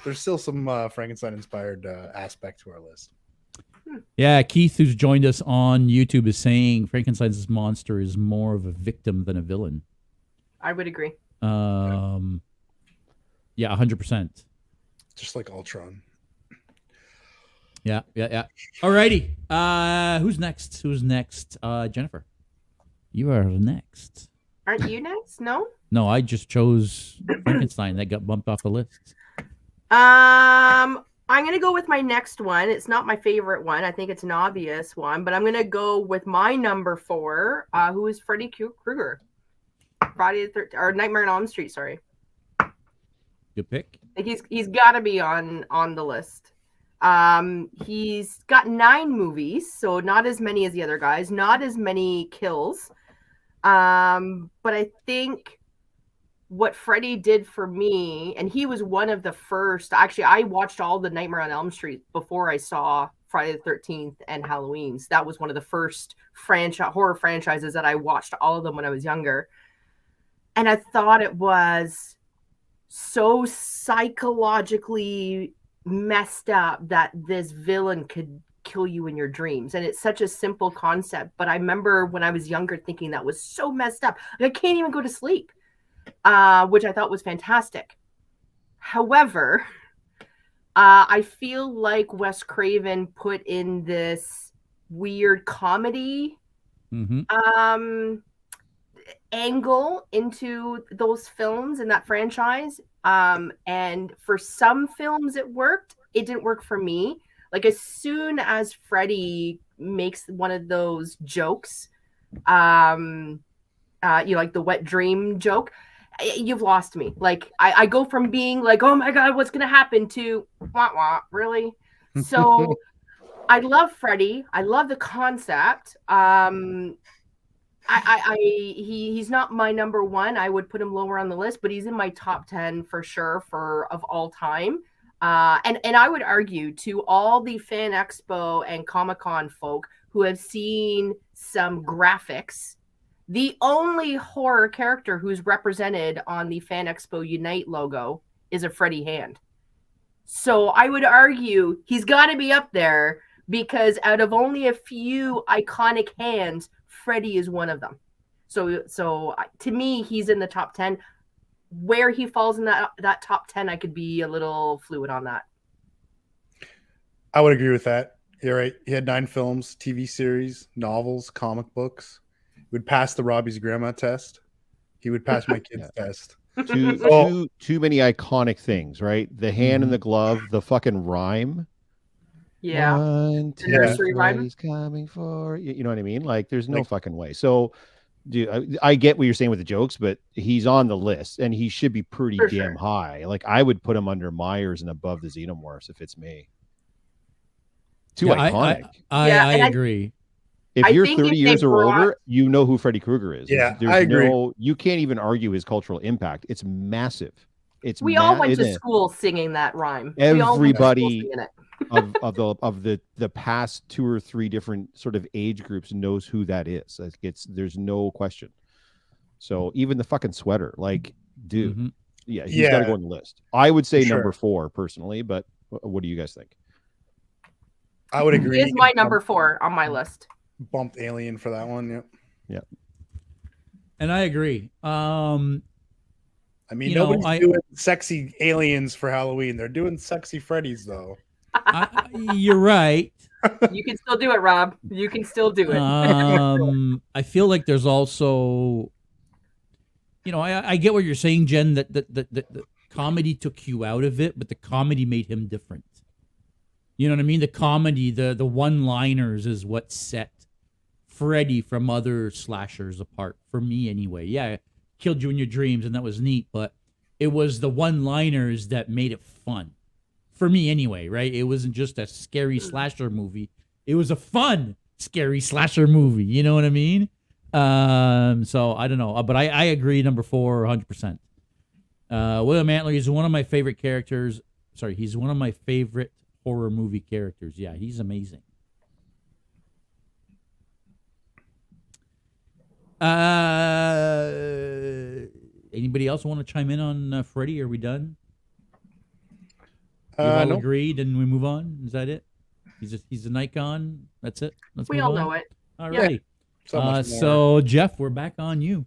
there's still some Frankenstein-inspired aspect to our list. Yeah, Keith, who's joined us on YouTube, is saying Frankenstein's monster is more of a victim than a villain. I would agree. Yeah, 100%. Just like Ultron. Yeah. Alrighty. Who's next? Jennifer. You are next. Aren't you next? No? No, I just chose Frankenstein. That got bumped off the list. I'm going to go with my next one. It's not my favorite one. I think it's an obvious one, but I'm going to go with my number 4, who is Freddy Krueger. Friday the 13th, or Nightmare on Elm Street, sorry. Good pick. Like he's got to be on the list. He's got 9 movies, so not as many as the other guys, not as many kills. But I think what Freddy did for me, and he was one of the first. Actually, I watched all the Nightmare on Elm Street before I saw Friday the 13th and Halloween. So that was one of the first horror franchises that I watched, all of them when I was younger. And I thought it was so psychologically messed up that this villain could kill you in your dreams. And it's such a simple concept. But I remember when I was younger thinking that was so messed up. I can't even go to sleep. Which I thought was fantastic. However, I feel like Wes Craven put in this weird comedy angle into those films and that franchise. And for some films it worked. It didn't work for me. Like as soon as Freddy makes one of those jokes, like the wet dream joke, you've lost me. Like I go from being like, oh my God, what's going to happen to wah, wah, really? So I love Freddy. I love the concept. He's not my number 1. I would put him lower on the list, but he's in my top 10 for sure of all time. And I would argue to all the Fan Expo and Comic-Con folk who have seen some graphics, the only horror character who's represented on the Fan Expo Unite logo is a Freddy hand. So I would argue he's got to be up there because out of only a few iconic hands, Freddy is one of them. So to me, he's in the top 10. Where he falls in that top 10, I could be a little fluid on that. I would agree with that. You're right. He had 9 films, TV series, novels, comic books. He would pass the Robbie's grandma test. He would pass my kid's test. Too many iconic things, right? The hand and the glove, the fucking rhyme. Yeah. 1, 2, nursery rhyme. He's coming for you. You know what I mean? Like, there's no fucking way. So, dude, I get what you're saying with the jokes, but he's on the list and he should be pretty damn high. Like I would put him under Myers and above the Xenomorphs if it's me. Too iconic. I agree. If you're 30 years or older, you know who Freddy Krueger is. Yeah, I agree. You can't even argue his cultural impact. It's massive. We all went to school singing that rhyme. Everybody of the past 2 or 3 different sort of age groups knows who that is. There's no question. So even the fucking sweater, like, dude, he's got to go on the list. I would say number 4 personally, but what do you guys think? I would agree. He is my number 4 on my list. Bumped Alien for that one. Yep. Yeah. And I agree. I mean, nobody's doing sexy aliens for Halloween. They're doing sexy Freddies, though. You're right. You can still do it, Rob. You can still do it. I feel like there's also, I get what you're saying, Jen, that the comedy took you out of it, but the comedy made him different. You know what I mean? The comedy, the one-liners is what set Freddy from other slashers apart, for me anyway. Yeah, killed you in your dreams, and that was neat, but it was the one-liners that made it fun. For me anyway, right? It wasn't just a scary slasher movie. It was a fun, scary slasher movie. You know what I mean? So I don't know. But I agree, number 4, 100%. William Antler is one of my favorite characters. Sorry, he's one of my favorite horror movie characters. Yeah, he's amazing. Anybody else want to chime in on Freddy? Are we done? We've all agreed and we move on? Is that it? He's an icon. That's it? We all know it. All right. So, Jeff, we're back on you.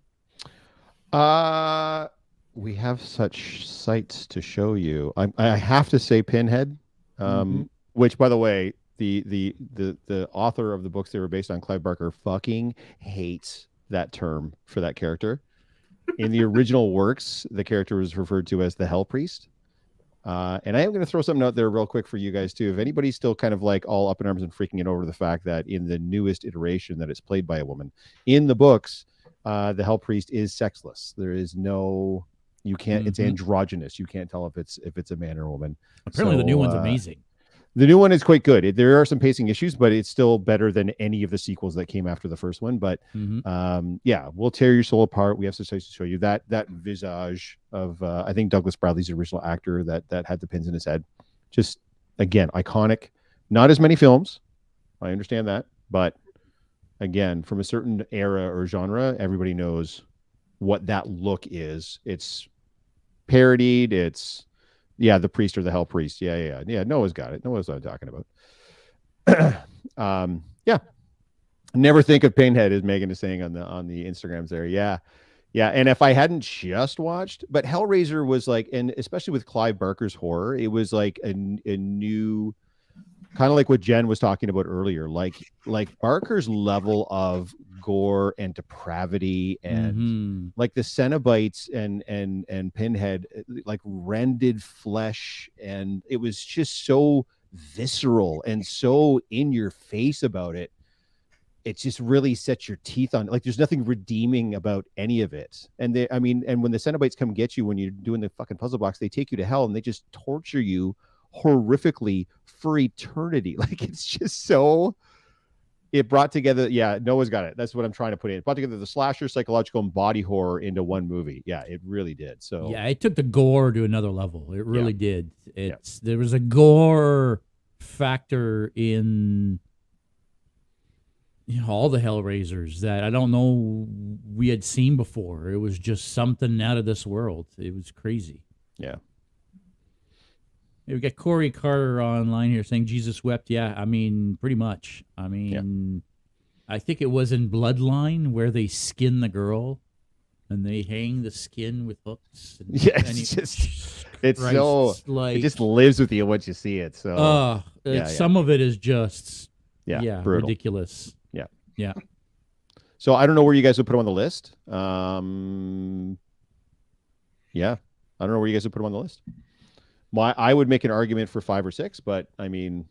We have such sights to show you. I have to say Pinhead, which, by the way, the author of the books they were based on, Clive Barker, fucking hates that term for that character. In the original works, the character was referred to as the Hell Priest. And I am going to throw something out there real quick for you guys, too. If anybody's still kind of like all up in arms and freaking it over the fact that in the newest iteration that it's played by a woman, in the books, the Hell Priest is sexless. There is no, you can't, it's androgynous. You can't tell if it's a man or a woman. Apparently the new one's amazing. The new one is quite good. There are some pacing issues, but it's still better than any of the sequels that came after the first one. But yeah, we'll tear your soul apart. We have some sights to show you. That visage of I think Douglas Bradley's the original actor that had the pins in his head. Just again, iconic. Not as many films. I understand that, but again, from a certain era or genre, everybody knows what that look is. It's parodied. It's the priest or the Hell Priest. Yeah. Noah's got it. Noah's what I'm talking about. Yeah. Never think of Pinhead, as Megan is saying on the Instagrams there. Yeah. And if I hadn't just watched, but Hellraiser was like, and especially with Clive Barker's horror, it was like a new, kind of like what Jen was talking about earlier, like Barker's level of gore and depravity and like the Cenobites and Pinhead, like rended flesh, and it was just so visceral and so in your face about it. It just really sets your teeth on. Like there's nothing redeeming about any of it. And when the Cenobites come get you when you're doing the fucking puzzle blocks, they take you to hell and they just torture you horrifically for eternity. Like it's just so. It brought together, Noah's got it. That's what I'm trying to put in. It brought together the slasher, psychological, and body horror into one movie. Yeah, it really did. So it took the gore to another level. It really did. There was a gore factor in all the Hellraisers that I don't know we had seen before. It was just something out of this world. It was crazy. Yeah. We got Corey Carter online here saying Jesus wept. Yeah, I mean, pretty much. I mean, I think it was in Bloodline where they skin the girl and they hang the skin with hooks. And, it just lives with you once you see it. So some of it is just ridiculous. Yeah. So I don't know where you guys would put him on the list. I don't know where you guys would put him on the list. I would make an argument for 5 or 6, but I mean,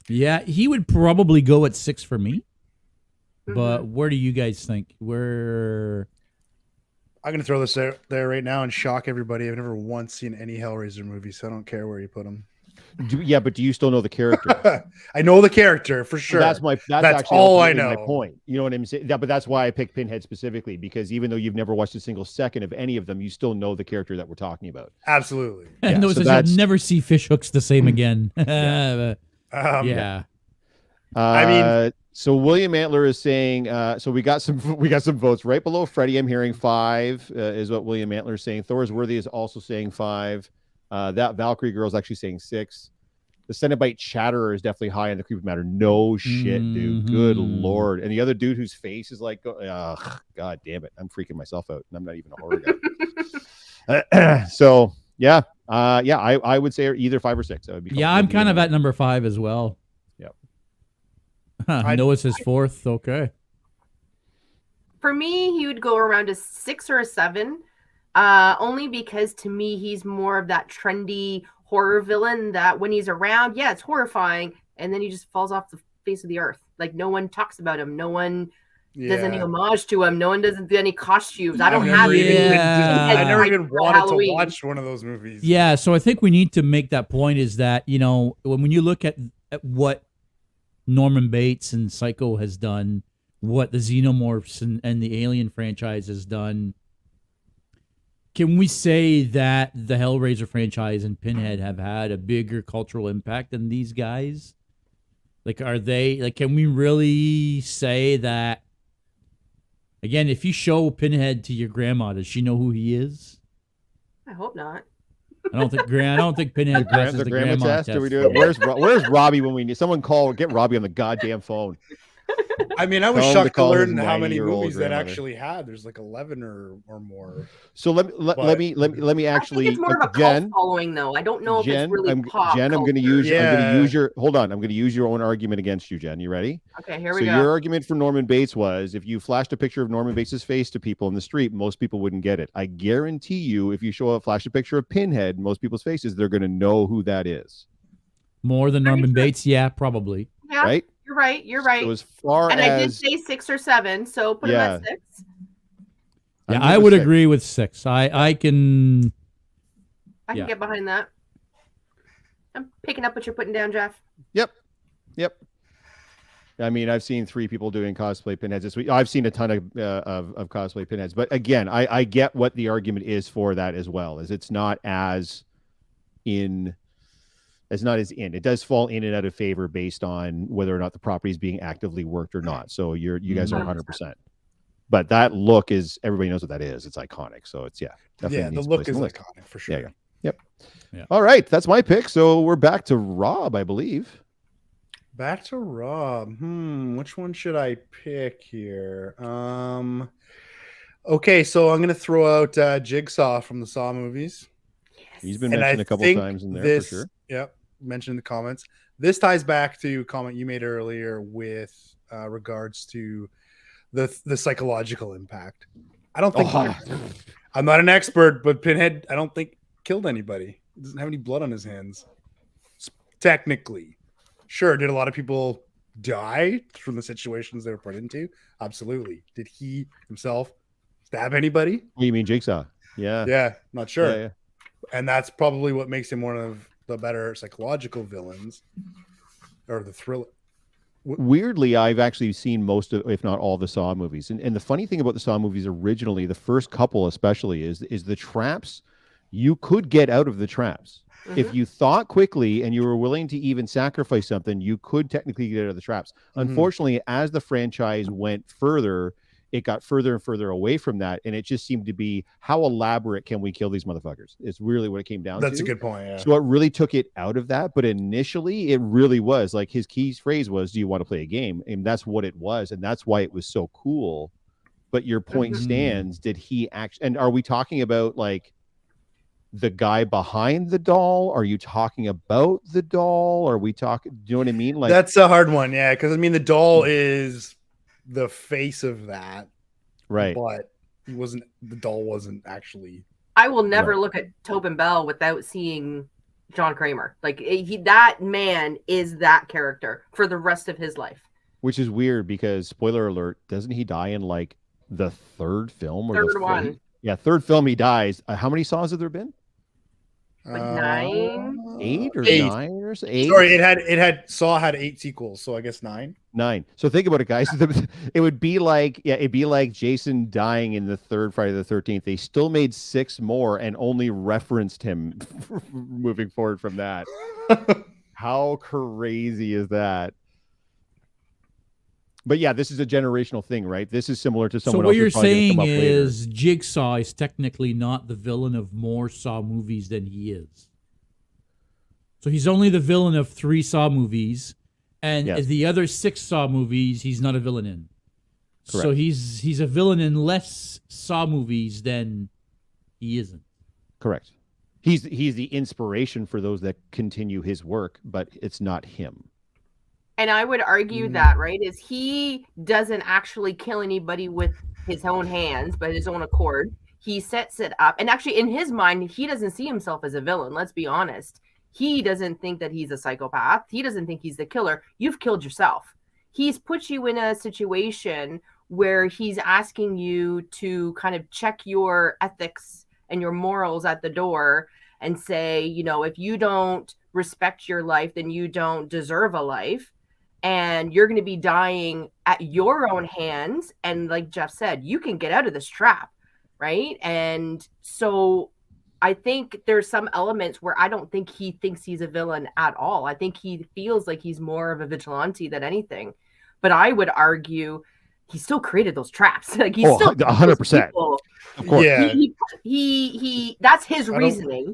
he would probably go at 6 for me. But where do you guys think? Where? I'm gonna throw this there right now and shock everybody. I've never once seen any Hellraiser movie, so I don't care where you put them. But do you still know the character? I know the character for sure. That's actually all I know. My point. You know what I'm saying? But that's why I picked Pinhead specifically, because even though you've never watched a single second of any of them, you still know the character that we're talking about. Absolutely. And those you'll never see fish hooks the same again. Yeah. I mean, so William Antler is saying. So we got some votes right below Freddie. I'm hearing 5 is what William Antler is saying. Thor's Worthy is also saying 5. That Valkyrie girl is actually saying 6. The Cenobite Chatterer is definitely high on the creepy matter. No shit, dude. Good lord. And the other dude whose face is like, god damn it, I'm freaking myself out, and I'm not even a horror guy. So yeah, I would say either 5 or 6. I'm kind of at number 5 as well. Yep. Noah's his 4th. Okay. For me, he would go around a 6 or a 7. Only because to me he's more of that trendy horror villain that when he's around, it's horrifying, and then he just falls off the face of the earth. Like no one talks about him, no one does any homage to him, no one doesn't do any costumes. I never even wanted to watch one of those movies. Yeah, so I think we need to make that point is that, when you look at what Norman Bates and Psycho has done, what the Xenomorphs and the Alien franchise has done, can we say that the Hellraiser franchise and Pinhead have had a bigger cultural impact than these guys? Can we really say that? Again, if you show Pinhead to your grandma, does she know who he is? I hope not. I don't think Pinhead passes the grandma test. Do we do it? Where's Robbie when we need someone? Get Robbie on the goddamn phone. I mean, I was shocked to learn how many movies that actually had. There's like 11 or more. So let me actually. I think it's more of a cult following, though. I don't know if it's really pop. Jen, I'm going to use your. Hold on, I'm going to use your own argument against you, Jen. You ready? Okay, here we go. So your argument for Norman Bates was if you flashed a picture of Norman Bates' face to people in the street, most people wouldn't get it. I guarantee you, if you flash a picture of Pinhead, most people's faces, they're going to know who that is. More than Norman Bates, yeah, probably. Yeah. Right. You're right. So as far I did say 6 or 7, so put him at 6. Yeah, I would agree with 6. I can get behind that. I'm picking up what you're putting down, Jeff. Yep. I mean, I've seen 3 people doing cosplay Pinheads this week. I've seen a ton of cosplay Pinheads, but again, I get what the argument is for that as well. Is it's not as in. It does fall in and out of favor based on whether or not the property is being actively worked or not. So you guys are 100%. But that look is, everybody knows what that is. It's iconic. So it's definitely the look is iconic for sure. Yep. All right, that's my pick. So we're back to Rob, I believe. Back to Rob. Which one should I pick here? Okay, so I'm gonna throw out Jigsaw from the Saw movies. He's been mentioned a couple times in there for sure. Yep. Mentioned in the comments. This ties back to a comment you made earlier with regards to the psychological impact. I don't think I'm not an expert, but Pinhead, I don't think killed anybody. He doesn't have any blood on his hands. Technically. Sure, did a lot of people die from the situations they were put into? Absolutely. Did he himself stab anybody? You mean Jigsaw? Yeah. Yeah, not sure. Yeah. And that's probably what makes him one of the better psychological villains, or the thriller. Weirdly, I've actually seen most of, if not all, the Saw movies. And the funny thing about the Saw movies originally, the first couple especially, is the traps. You could get out of the traps. If you thought quickly and you were willing to even sacrifice something, you could technically get out of the traps. Unfortunately, as the franchise went further, it got further and further away from that, and it just seemed to be, how elaborate can we kill these motherfuckers? It's really what it came down to. That's a good point, yeah. So it really took it out of that, but initially it really was, like, his key phrase was, do you want to play a game? And that's what it was, and that's why it was so cool. But your point stands, did he actually, and are we talking about, like, the guy behind the doll? Are you talking about the doll? Are we talking, do you know what I mean? Like, that's a hard one, yeah, because I mean the doll is the face of that, right? But the doll wasn't actually. I will never look at Tobin Bell without seeing John Kramer. Like that man is that character for the rest of his life. Which is weird because, spoiler alert, doesn't he die in like the third film or Third the one? Yeah, third film he dies. How many Saws have there been? Like 9, 8 or 8. 9 or 8? Sorry, Saw had 8 sequels, so I guess 9. 9. So think about it, guys. It would be like, it'd be like Jason dying in the third Friday the 13th. They still made 6 more and only referenced him moving forward from that. How crazy is that? But yeah, this is a generational thing, right? This is similar to someone else. So what you're saying is Jigsaw is technically not the villain of more Saw movies than he is. So he's only the villain of 3 Saw movies, and the other 6 Saw movies he's not a villain in. Correct. So he's a villain in less Saw movies than he isn't. Correct. He's the inspiration for those that continue his work, but it's not him. And I would argue that, right, is he doesn't actually kill anybody with his own hands, but his own accord. He sets it up. And actually, in his mind, he doesn't see himself as a villain. Let's be honest. He doesn't think that he's a psychopath. He doesn't think he's the killer. You've killed yourself. He's put you in a situation where he's asking you to kind of check your ethics and your morals at the door and say, you know, if you don't respect your life, then you don't deserve a life. And you're going to be dying at your own hands. And like Jeff said, you can get out of this trap, right? And so I think there's some elements where I don't think he thinks he's a villain at all. I think he feels like he's more of a vigilante than anything. But I would argue he still created those traps. Like he's still 100%. Of course. Yeah. He that's his reasoning.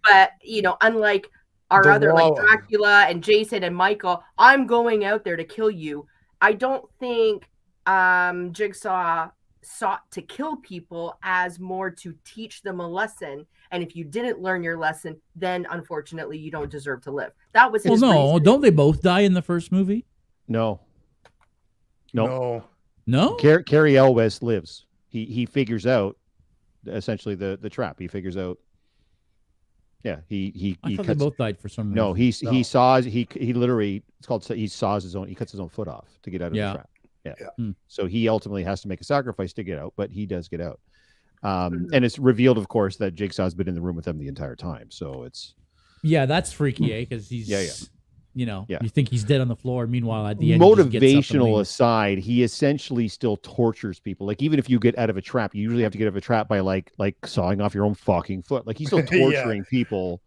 But, you know, unlike our other like Dracula and Jason and Michael, I'm going out there to kill you. I don't think Jigsaw sought to kill people as more to teach them a lesson. And if you didn't learn your lesson, then unfortunately you don't deserve to live. That was his reason. Don't they both die in the first movie? No. Cary Elwes lives. He figures out essentially the trap. He figures out. Yeah, I thought they both died for some reason. No, he saws he literally he saws his own. He cuts his own foot off to get out of the trap. Yeah. So he ultimately has to make a sacrifice to get out, but he does get out. And it's revealed, of course, that Jigsaw's been in the room with them the entire time. So it's that's freaky, because he's you know, you think he's dead on the floor. Meanwhile, at the end, motivational aside, he essentially still tortures people. Like, even if you get out of a trap, you usually have to get out of a trap by like sawing off your own fucking foot. Like, he's still torturing people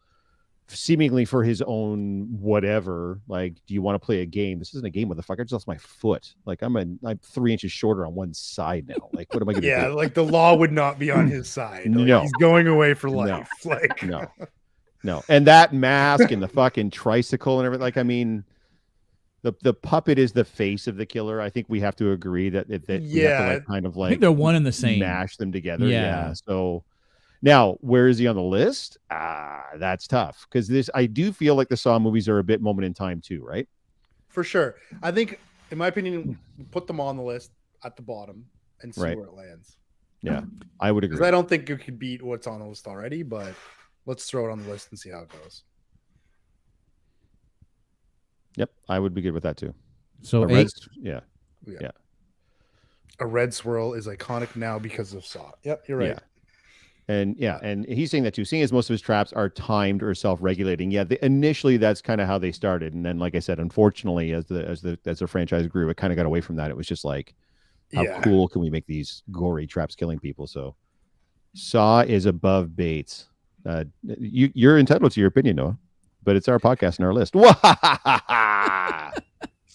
seemingly for his own whatever. Like, do you want to play a game? This isn't a game, motherfucker. I just lost my foot. Like, I'm 3 inches shorter on one side now. Like, what am I going to do? Like the law would not be on his side. Like, no. He's going away for life. No. Like, No. And that mask and the fucking tricycle and everything. Like, I mean, the puppet is the face of the killer. I think we have to agree that we have to kind of I think they're one and the same. Mash them together. Yeah. So now, where is he on the list? That's tough, because I do feel like the Saw movies are a bit moment in time too, right? For sure. I think, in my opinion, put them on the list at the bottom and see where it lands. Yeah, I would agree. Because I don't think it could beat what's on the list already, but let's throw it on the list and see how it goes. Yep, I would be good with that too. So 8. Yeah. A red swirl is iconic now because of Saw. Yep, you're right. And he's saying that too. Seeing as most of his traps are timed or self-regulating. Yeah, initially that's kind of how they started, and then, like I said, unfortunately, as the franchise grew, it kind of got away from that. It was just like, how cool can we make these gory traps killing people? So, Saw is above Bates. You're entitled to your opinion, Noah, but it's our podcast and our list.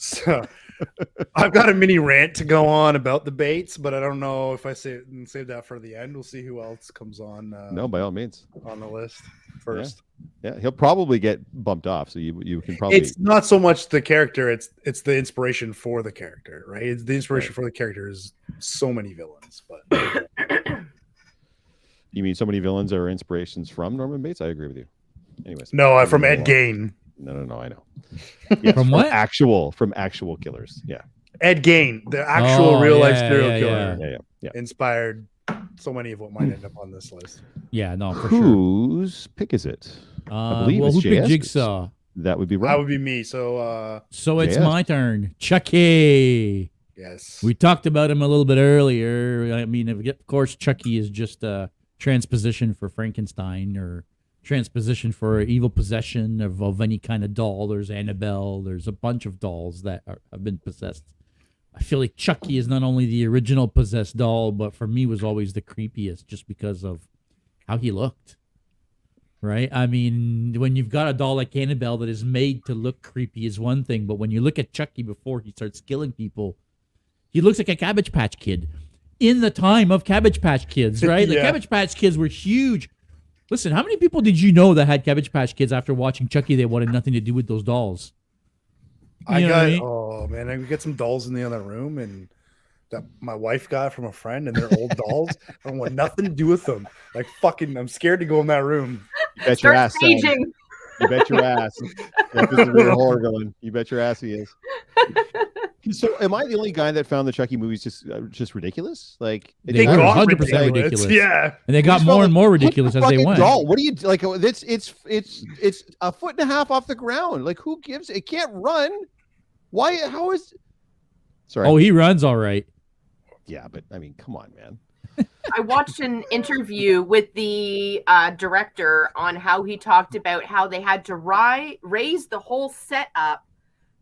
So I've got a mini rant to go on about the Bates, but I don't know if I save that for the end. We'll see who else comes on. No, by all means, on the list first. Yeah, he'll probably get bumped off, so you can probably. It's not so much the character; it's the inspiration for the character, right? It's the inspiration for the character is so many villains, but. You mean so many villains are inspirations from Norman Bates? I agree with you. Anyways. No, from Ed Gein. No, I know. Yes, from what? From actual killers. Yeah. Ed Gein, the actual real life serial killer. Yeah. Inspired so many of what might end up on this list. Yeah, no, for Whose pick is it? I believe it's who picked Jigsaw? That would be Rob. That would be me. So it's my turn. Chucky. Yes. We talked about him a little bit earlier. I mean, of course, Chucky is just a transposition for Frankenstein or transposition for evil possession of any kind of doll. There's Annabelle. There's a bunch of dolls that have been possessed. I feel like Chucky is not only the original possessed doll, but for me was always the creepiest just because of how he looked. Right? I mean, when you've got a doll like Annabelle that is made to look creepy is one thing, but when you look at Chucky before he starts killing people, he looks like a Cabbage Patch Kid in the time of Cabbage Patch Kids, right? The Cabbage Patch Kids were huge. Listen, how many people did you know that had Cabbage Patch Kids after watching Chucky? They wanted nothing to do with those dolls. Oh man, I got some dolls in the other room and that my wife got from a friend, and they're old dolls. I don't want nothing to do with them. Like fucking, I'm scared to go in that room. You bet your ass. You bet your ass. That is a real horror villain. You bet your ass he is. So, am I the only guy that found the Chucky movies just ridiculous? Like they got 100% ridiculous. Yeah, and they got more and more ridiculous as they went. Doll. What do you like? It's a foot and a half off the ground. Like who gives? It can't run. Why? How is? Sorry. Oh, he runs all right. Yeah, but I mean, come on, man. I watched an interview with the director on how he talked about how they had to raise the whole setup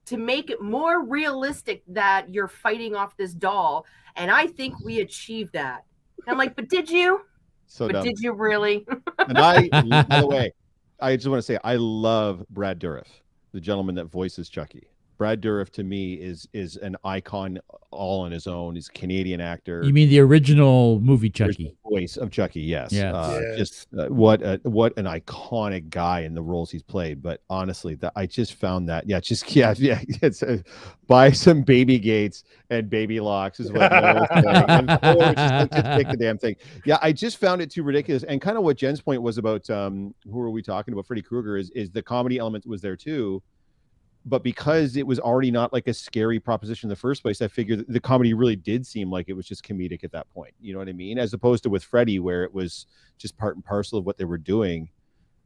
to make it more realistic that you're fighting off this doll. And I think we achieved that. And I'm like, but did you? So dumb. Did you really? And by the way, I just want to say I love Brad Dourif, the gentleman that voices Chucky. Brad Dourif to me is an icon all on his own. He's a Canadian actor. You mean the original movie Chucky? Voice of Chucky, yes. Yes. Just what an iconic guy in the roles he's played. But honestly, I just found that it's buy some baby gates and baby locks is what Noel's saying. And just take the damn thing. Yeah, I just found it too ridiculous. And kind of what Jen's point was about who are we talking about? Freddy Krueger is the comedy element was there too. But because it was already not like a scary proposition in the first place, I figured the comedy really did seem like it was just comedic at that point. You know what I mean? As opposed to with Freddy, where it was just part and parcel of what they were doing.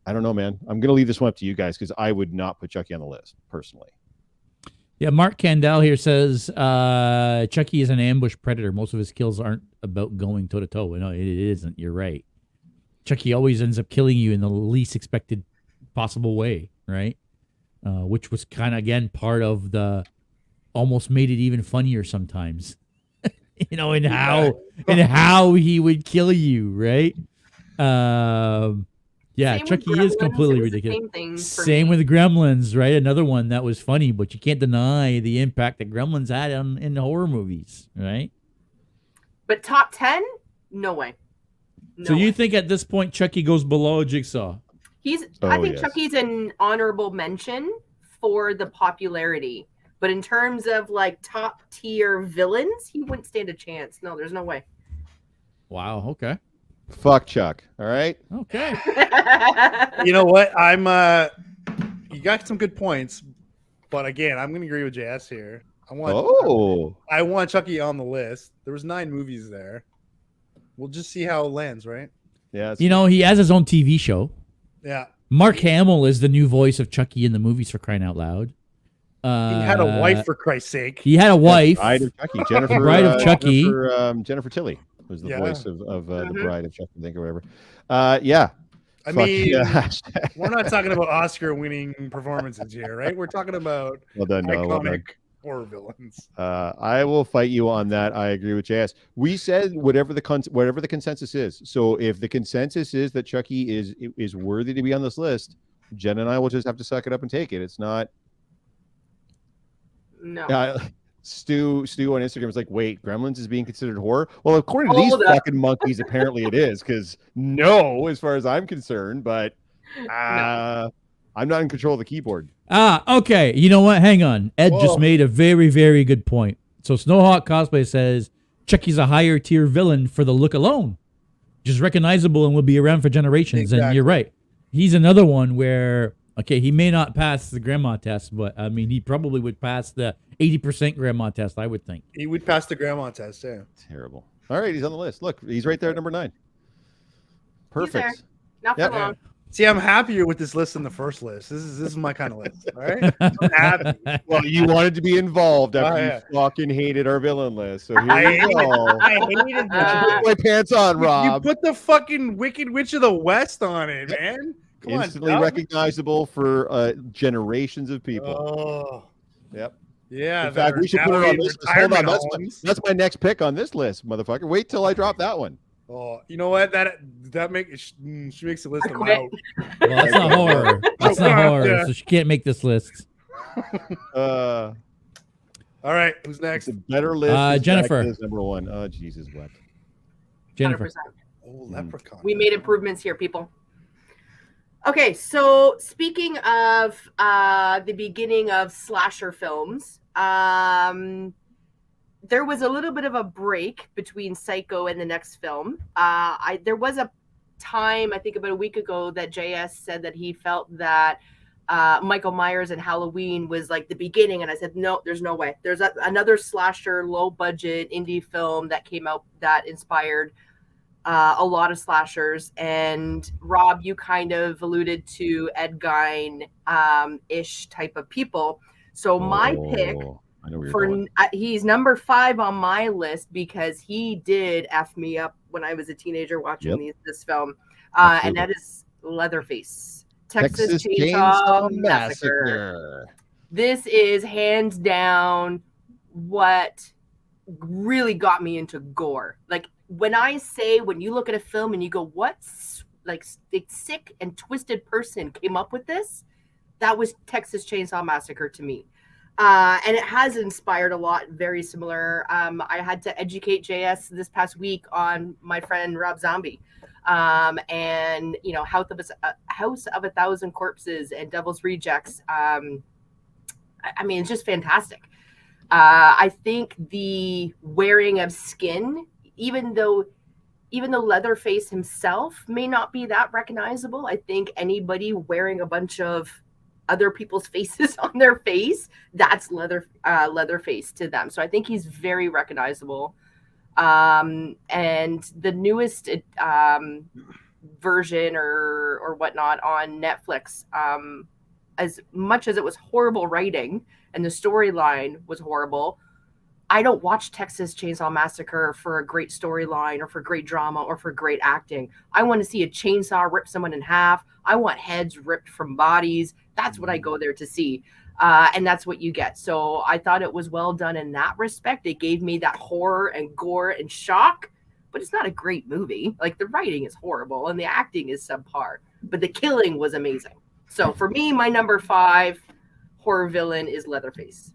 I don't know, man. I'm going to leave this one up to you guys because I would not put Chucky on the list personally. Yeah, Mark Candell here says Chucky is an ambush predator. Most of his kills aren't about going toe-to-toe. No, it isn't. You're right. Chucky always ends up killing you in the least expected possible way, right? Which was kind of, again, part of the almost made it even funnier sometimes, in how he would kill you, right? Chucky is completely ridiculous. Same with Gremlins, right? Another one that was funny, but you can't deny the impact that Gremlins had in horror movies, right? But top 10? No way. So you think at this point Chucky goes below Jigsaw? I think Chucky's an honorable mention for the popularity. But in terms of like top tier villains, he wouldn't stand a chance. No, there's no way. Wow. Okay. Fuck Chuck. All right. Okay. You know what? You got some good points, but again, I'm going to agree with JS here. I want Chucky on the list. There was 9 movies there. We'll just see how it lands, right? Yeah. He has his own TV show. Yeah. Mark Hamill is the new voice of Chucky in the movies, for crying out loud. He had a wife, for Christ's sake. He had a wife. Bride of Chucky. Jennifer. Bride of Chucky. Jennifer Tilly was the voice of the Bride of Chucky, I think, or whatever. Yeah. I mean, we're not talking about Oscar-winning performances here, right? We're talking about iconic horror villains. I will fight you on that. I agree with JS. We said whatever the consensus is. So if the consensus is that Chucky is worthy to be on this list, Jen and I will just have to suck it up and take it. It's not. No. Stu on Instagram is like, wait, Gremlins is being considered horror? Well, according to these fucking monkeys, apparently it is. Because no, as far as I'm concerned, but I'm not in control of the keyboard. Okay. You know what? Hang on. Ed just made a very, very good point. So Snowhawk Cosplay says Chucky's a higher tier villain for the look alone. Just recognizable and will be around for generations. Exactly. And you're right. He's another one where, he may not pass the grandma test, but I mean, he probably would pass the 80% grandma test, I would think. He would pass the grandma test, yeah. Terrible. All right, he's on the list. Look, he's right there at number 9. Perfect. Not for long. See, I'm happier with this list than the first list. This is my kind of list. All right, I'm happy. Well, you wanted to be involved after you fucking hated our villain list. So here I you go. hated that. Put my pants on, Rob. You put the fucking Wicked Witch of the West on it, man. Come Instantly on, recognizable for generations of people. Oh, yep. Yeah. In fact, we should put it on this list. Hold on, that's my next pick on this list, motherfucker. Wait till I drop that one. Oh, you know what? That makes she makes the list. I'm out. Well, that's not horror. That's not horror. So she can't make this list. All right, who's next? It's a better list. Jennifer is number one. Oh, Jesus, what? Jennifer. 100%. Oh, Leprechaun. We made improvements here, people. Okay, so speaking of the beginning of slasher films, there was a little bit of a break between Psycho and the next film. There was a time, I think about a week ago, that JS said that he felt that Michael Myers and Halloween was like the beginning, and I said, no, there's no way. There's another slasher, low-budget indie film that came out that inspired a lot of slashers. And Rob, you kind of alluded to Ed Gein ish type of people. So my pick he's number 5 on my list because he did F me up when I was a teenager watching this film. And that is Leatherface. Texas Chainsaw Massacre. This is hands down what really got me into gore. Like, when you look at a film and you go, what like sick and twisted person came up with this? That was Texas Chainsaw Massacre to me. And it has inspired a lot, very similar. I had to educate JS this past week on my friend Rob Zombie. And, you know, House of a Thousand Corpses and Devil's Rejects. I mean, it's just fantastic. I think the wearing of skin, even though Leatherface himself may not be that recognizable, I think anybody wearing a bunch of other people's faces on their face, that's Leatherface to them. So I think he's very recognizable. And the newest version or whatnot on Netflix, as much as it was horrible writing and the storyline was horrible, I don't watch Texas Chainsaw Massacre for a great storyline or for great drama or for great acting. I want to see a chainsaw rip someone in half. I want heads ripped from bodies. That's what I go there to see. And that's what you get. So I thought it was well done in that respect. It gave me that horror and gore and shock, but it's not a great movie. Like, the writing is horrible and the acting is subpar, but the killing was amazing. So for me, my number 5 horror villain is Leatherface.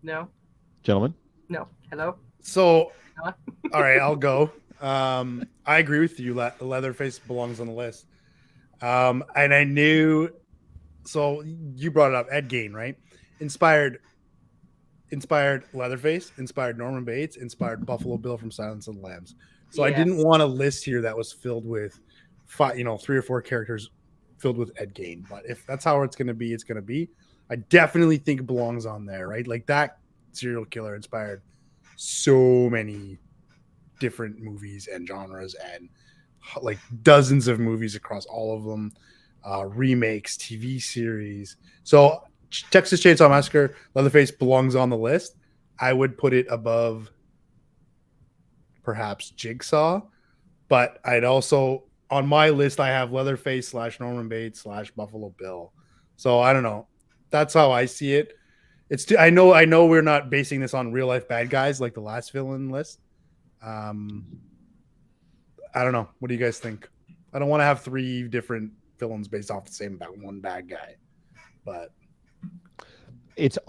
No. Gentlemen? No. Hello? So, all right, I'll go. I agree with you. Leatherface belongs on the list. And I knew, so you brought it up, Ed Gein, right? Inspired Leatherface, inspired Norman Bates, inspired Buffalo Bill from Silence of the Lambs. So I didn't want a list here that was filled with 3 or 4 characters filled with Ed Gein. But if that's how it's going to be, it's going to be. I definitely think it belongs on there, right? Like, that serial killer inspired so many different movies and genres and like dozens of movies across all of them, remakes, TV series. So Texas Chainsaw Massacre, Leatherface belongs on the list. I would put it above perhaps Jigsaw, but I'd also, on my list, I have Leatherface / Norman Bates / Buffalo Bill. So I don't know. That's how I see it. I know we're not basing this on real life bad guys like the last villain list. I don't know. What do you guys think? I don't want to have 3 different villains based off the same about one bad guy, but it's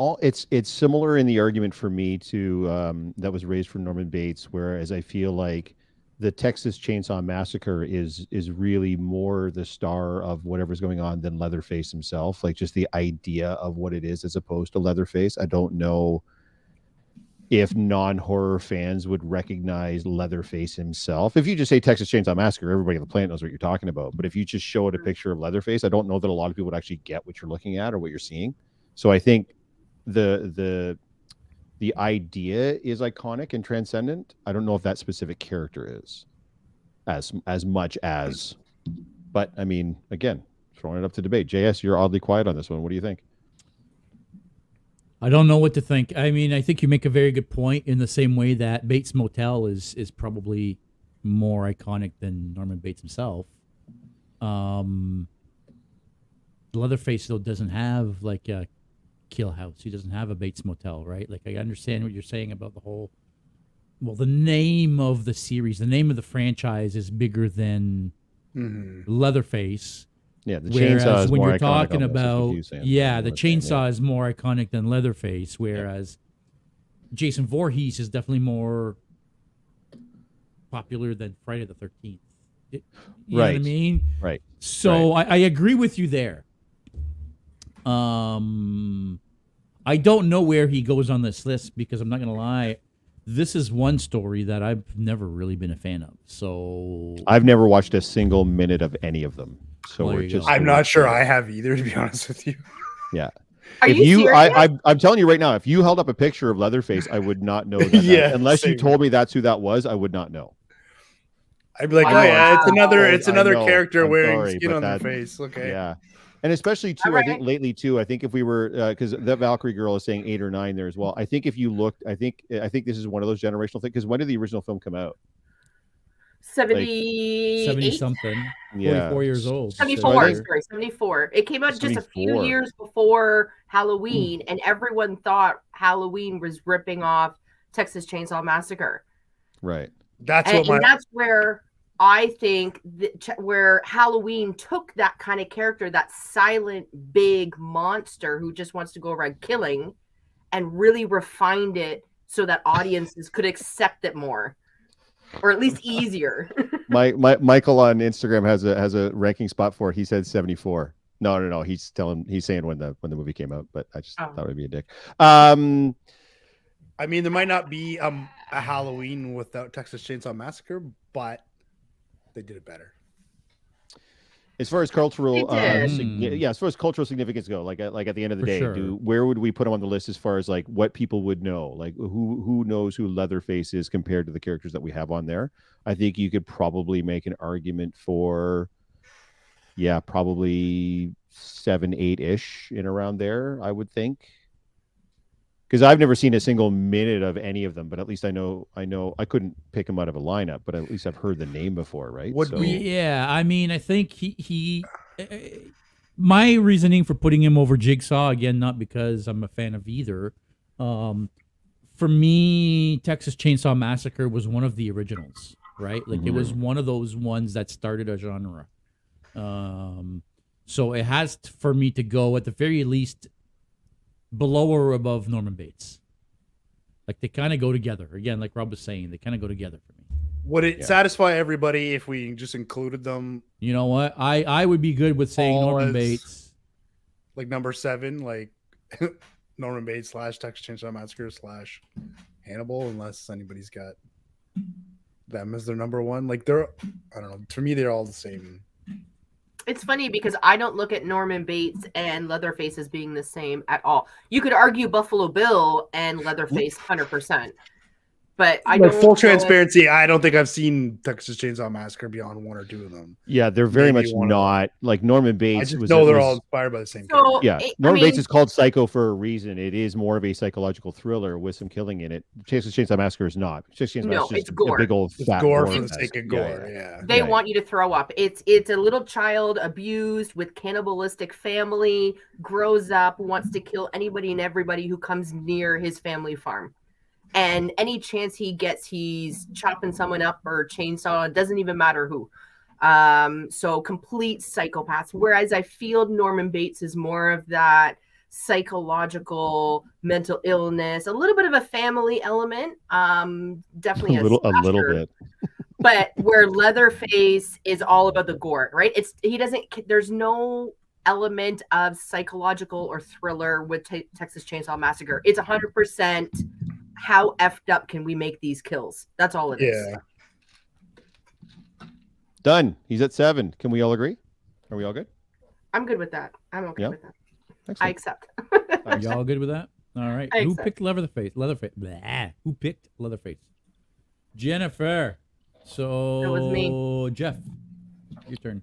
similar in the argument for me to that was raised for Norman Bates, whereas I feel like the Texas Chainsaw Massacre is really more the star of whatever's going on than Leatherface himself. Like, just the idea of what it is as opposed to Leatherface. I don't know if non-horror fans would recognize Leatherface himself. If you just say Texas Chainsaw Massacre, everybody on the planet knows what you're talking about. But if you just show it a picture of Leatherface, I don't know that a lot of people would actually get what you're looking at or what you're seeing. So I think the idea is iconic and transcendent. I don't know if that specific character is. as much as. But I mean, again, throwing it up to debate. JS, you're oddly quiet on this one. What do you think? I don't know what to think. I mean, I think you make a very good point in the same way that Bates Motel is probably more iconic than Norman Bates himself. Leatherface, though, doesn't have like a kill house. He doesn't have a Bates Motel, right? Like, I understand what you're saying about the whole, well, the name of the series, the name of the franchise is bigger than Leatherface. Yeah, the chainsaw is when more you're talking iconic about, the chainsaw is more iconic than Leatherface, whereas Jason Voorhees is definitely more popular than Friday the 13th. You know what I mean? Right. So I agree with you there. I don't know where he goes on this list because I'm not going to lie. This is one story that I've never really been a fan of. So I've never watched a single minute of any of them. So Well, we're there you just. go. I'm not sure I have either, to be honest with you. Yeah. Are If you serious? I'm telling you right now, if you held up a picture of Leatherface, I would not know that. Yeah, unless you same. told me that's who that was, I would not know. I'd be like, I oh know, yeah, I it's another know, character I'm wearing sorry, skin but on their that- face. Okay. Yeah. And especially too, All I think right. lately too. I think if we were because that Valkyrie girl is saying 8 or 9 there as well. I think if you looked, I think this is one of those generational things. Because when did the original film come out? 78? 70 something, Yeah. 44 years old. 74, So sorry, 74. It came out just a few 74. years before Halloween, and everyone thought Halloween was ripping off Texas Chainsaw Massacre. Right. That's And, what and that's where I think where Halloween took that kind of character, that silent, big monster who just wants to go around killing, and really refined it so that audiences could accept it more, or at least easier. Michael on Instagram has a ranking spot for it. He said 74. No. He's saying when the movie came out, but I just thought it would be a dick. I mean, there might not be a Halloween without Texas Chainsaw Massacre, but they did it better. As far as cultural, They did. as far as cultural significance go, like at the end of the For day, sure. where would we put him on the list as far as like what people would know, like who knows who Leatherface is compared to the characters that we have on there? I think you could probably make an argument for, probably 7, 8-ish in around there. I would think. Because I've never seen a single minute of any of them, but at least I know I couldn't pick him out of a lineup, but at least I've heard the name before, right? Yeah, I mean, I think he my reasoning for putting him over Jigsaw, again, not because I'm a fan of either. For me, Texas Chainsaw Massacre was one of the originals, right? Like it was one of those ones that started a genre. So it has for me to go at the very least below or above Norman Bates. Like they kind of go together. Again, like Rob was saying, they kind of go together for me. Would it satisfy everybody if we just included them? You know what? I would be good with saying all Norman as, Bates. like number 7, like Norman Bates / Texas Chainsaw Massacre / Hannibal, unless anybody's got them as their number 1. Like I don't know. To me, they're all the same. It's funny because I don't look at Norman Bates and Leatherface as being the same at all. You could argue Buffalo Bill and Leatherface 100%. But I don't. Full transparency, I don't think I've seen Texas Chainsaw Massacre beyond 1 or 2 of them. Yeah, they're very Maybe much not like Norman Bates. I just know they're all inspired by the same So, Yeah, I Norman mean, Bates is called Psycho for a reason. It is more of a psychological thriller with some killing in it. Texas Chainsaw Massacre is not. Texas Chainsaw Massacre is it's gore. a big old It's fat gore gore for the fest. sake of gore. Yeah. They want you to throw up. It's a little child abused with cannibalistic family, grows up, wants to kill anybody and everybody who comes near his family farm. And any chance he gets, he's chopping someone up or chainsaw. It doesn't even matter who. So complete psychopaths. Whereas I feel Norman Bates is more of that psychological mental illness, a little bit of a family element. Definitely a little bit. But where Leatherface is all about the gore, right? There's no element of psychological or thriller with Texas Chainsaw Massacre. It's 100% how effed up can we make these kills? That's all it is. Yeah. Done. He's at 7. Can we all agree? Are we all good? I'm good with that. I'm okay with that. Excellent. I accept. Are y'all good with that? All right. I Who accept. picked Leatherface? Blah. Who picked Leatherface? Jennifer. So That was me. Jeff, your turn.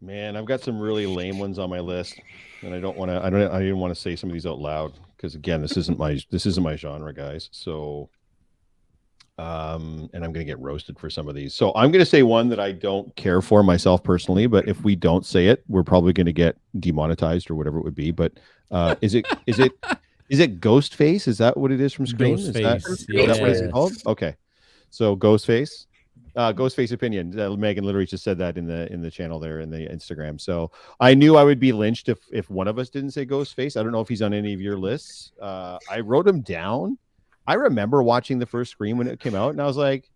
Man, I've got some really lame ones on my list, and I don't want to. I didn't want to say some of these out loud because again, this isn't my genre, guys. So, and I'm going to get roasted for some of these. So I'm going to say one that I don't care for myself personally, but if we don't say it, we're probably going to get demonetized or whatever it would be. But is it Ghostface? Is that what it is from Scream? Ghostface. Is that what it's called? Okay, so Ghostface. Ghostface opinion. Megan literally just said that in the channel there in the Instagram. So I knew I would be lynched if one of us didn't say Ghostface. I don't know if he's on any of your lists. I wrote him down. I remember watching the first Scream when it came out, and I was like,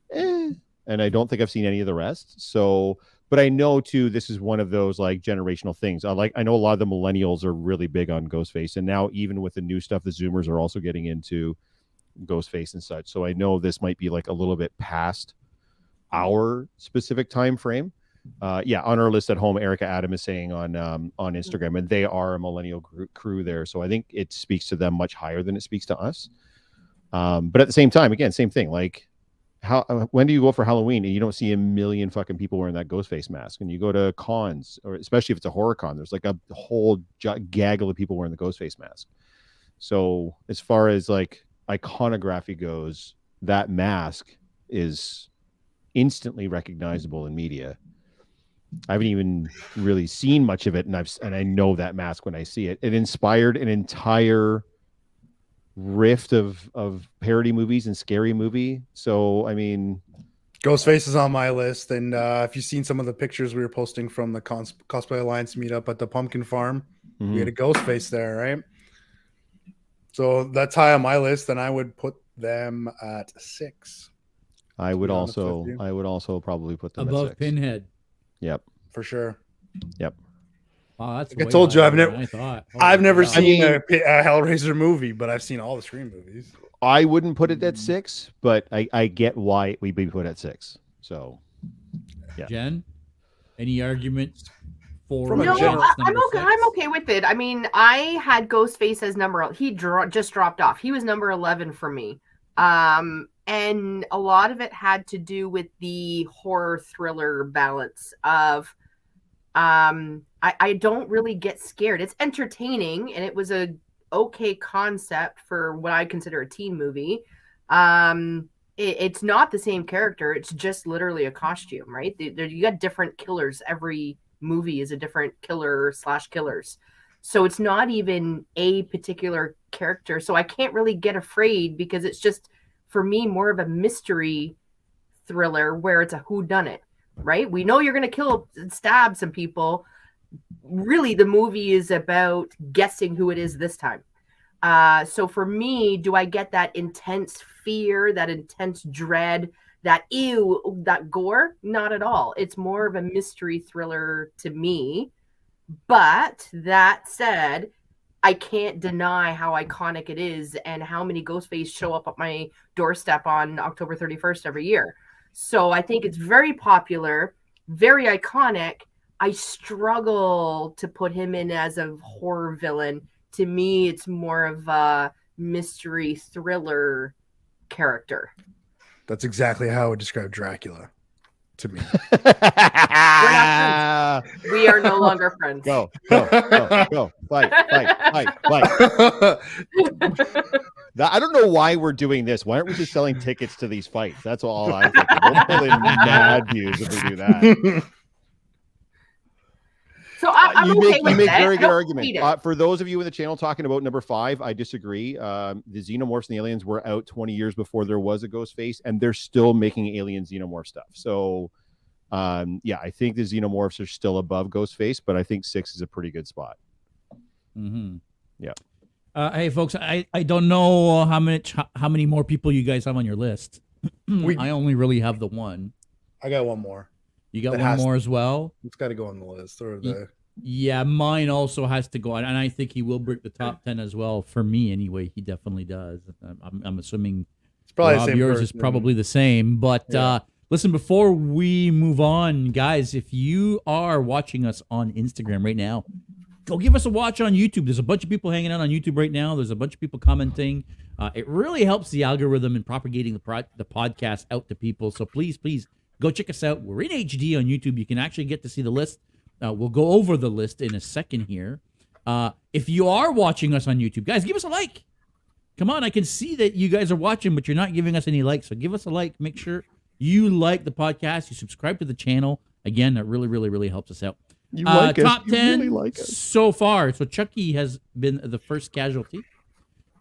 and I don't think I've seen any of the rest. So, but I know too, this is one of those like generational things. I know a lot of the millennials are really big on Ghostface, and now even with the new stuff, the Zoomers are also getting into Ghostface and such. So I know this might be like a little bit past our specific time frame. On our list at home, Erica Adam is saying on Instagram, and they are a millennial crew there, so I think it speaks to them much higher than it speaks to us. But at the same time, again, same thing. Like, when do you go for Halloween and you don't see a million fucking people wearing that Ghostface mask? And you go to cons, or especially if it's a horror con, there's like a whole gaggle of people wearing the Ghostface mask. So as far as like iconography goes, that mask is instantly recognizable in media. I haven't even really seen much of it, and I know that mask when I see it. It inspired an entire rift of parody movies and scary movie. So I mean, Ghostface is on my list, and if you've seen some of the pictures we were posting from the Cosplay Alliance meetup at the Pumpkin Farm, we had a Ghostface there, right? So that's high on my list, and I would put them at 6. I would also probably put them above at 6. Pinhead. Yep, for sure. Yep. Wow, that's like I told you, I've never God. seen a Hellraiser movie, but I've seen all the Scream movies. I wouldn't put it at 6, but I get why it would be put at 6. So, yeah. Jen, any arguments for? No, I'm okay with it. I mean, I had Ghostface as number. He just dropped off. He was number 11 for me. And a lot of it had to do with the horror thriller balance of I don't really get scared. It's entertaining, and it was a okay concept for what I consider a teen movie. It's not the same character. It's just literally a costume, right? You got different killers. Every movie is a different killer/killers. So it's not even a particular character. So I can't really get afraid because it's just, for me, more of a mystery thriller where it's a whodunit, right? We know you're going to kill and stab some people. Really, the movie is about guessing who it is this time. So for me, do I get that intense fear, that intense dread, that ew, that gore? Not at all. It's more of a mystery thriller to me. But that said, I can't deny how iconic it is and how many Ghostface show up at my doorstep on October 31st every year. So I think it's very popular, very iconic. I struggle to put him in as a horror villain. To me, it's more of a mystery thriller character. That's exactly how I would describe Dracula to me. We're not friends. We are no longer friends. Go. Fight. I don't know why we're doing this. Why aren't we just selling tickets to these fights? That's all I'm thinking. We'll pull in mad views if we do that. So I'm you okay with make that. very good argument. For those of you in the channel talking about number 5, I disagree. The Xenomorphs and the aliens were out 20 years before there was a Ghostface, and they're still making alien Xenomorph stuff. So, I think the Xenomorphs are still above Ghostface, but I think 6 is a pretty good spot. Mm-hmm. Yeah. Hey, folks, I don't know how many more people you guys have on your list. I only really have the one. I got one more. You got one more as well? It's got to go on the list. Yeah, mine also has to go on, and I think he will break the top 10 as well. For me, anyway, he definitely does. I'm assuming it's probably Rob, yours is probably the same. But listen, before we move on, guys, if you are watching us on Instagram right now, go give us a watch on YouTube. There's a bunch of people hanging out on YouTube right now. There's a bunch of people commenting. It really helps the algorithm in propagating the podcast out to people. So please go check us out. We're in HD on YouTube. You can actually get to see the list. We'll go over the list in a second here. If you are watching us on YouTube, guys, give us a like. Come on, I can see that you guys are watching, but you're not giving us any likes. So give us a like. Make sure you like the podcast. You subscribe to the channel. Again, that really, really, really helps us out. You like us. Top 10 really like us. so far. So Chucky has been the first casualty.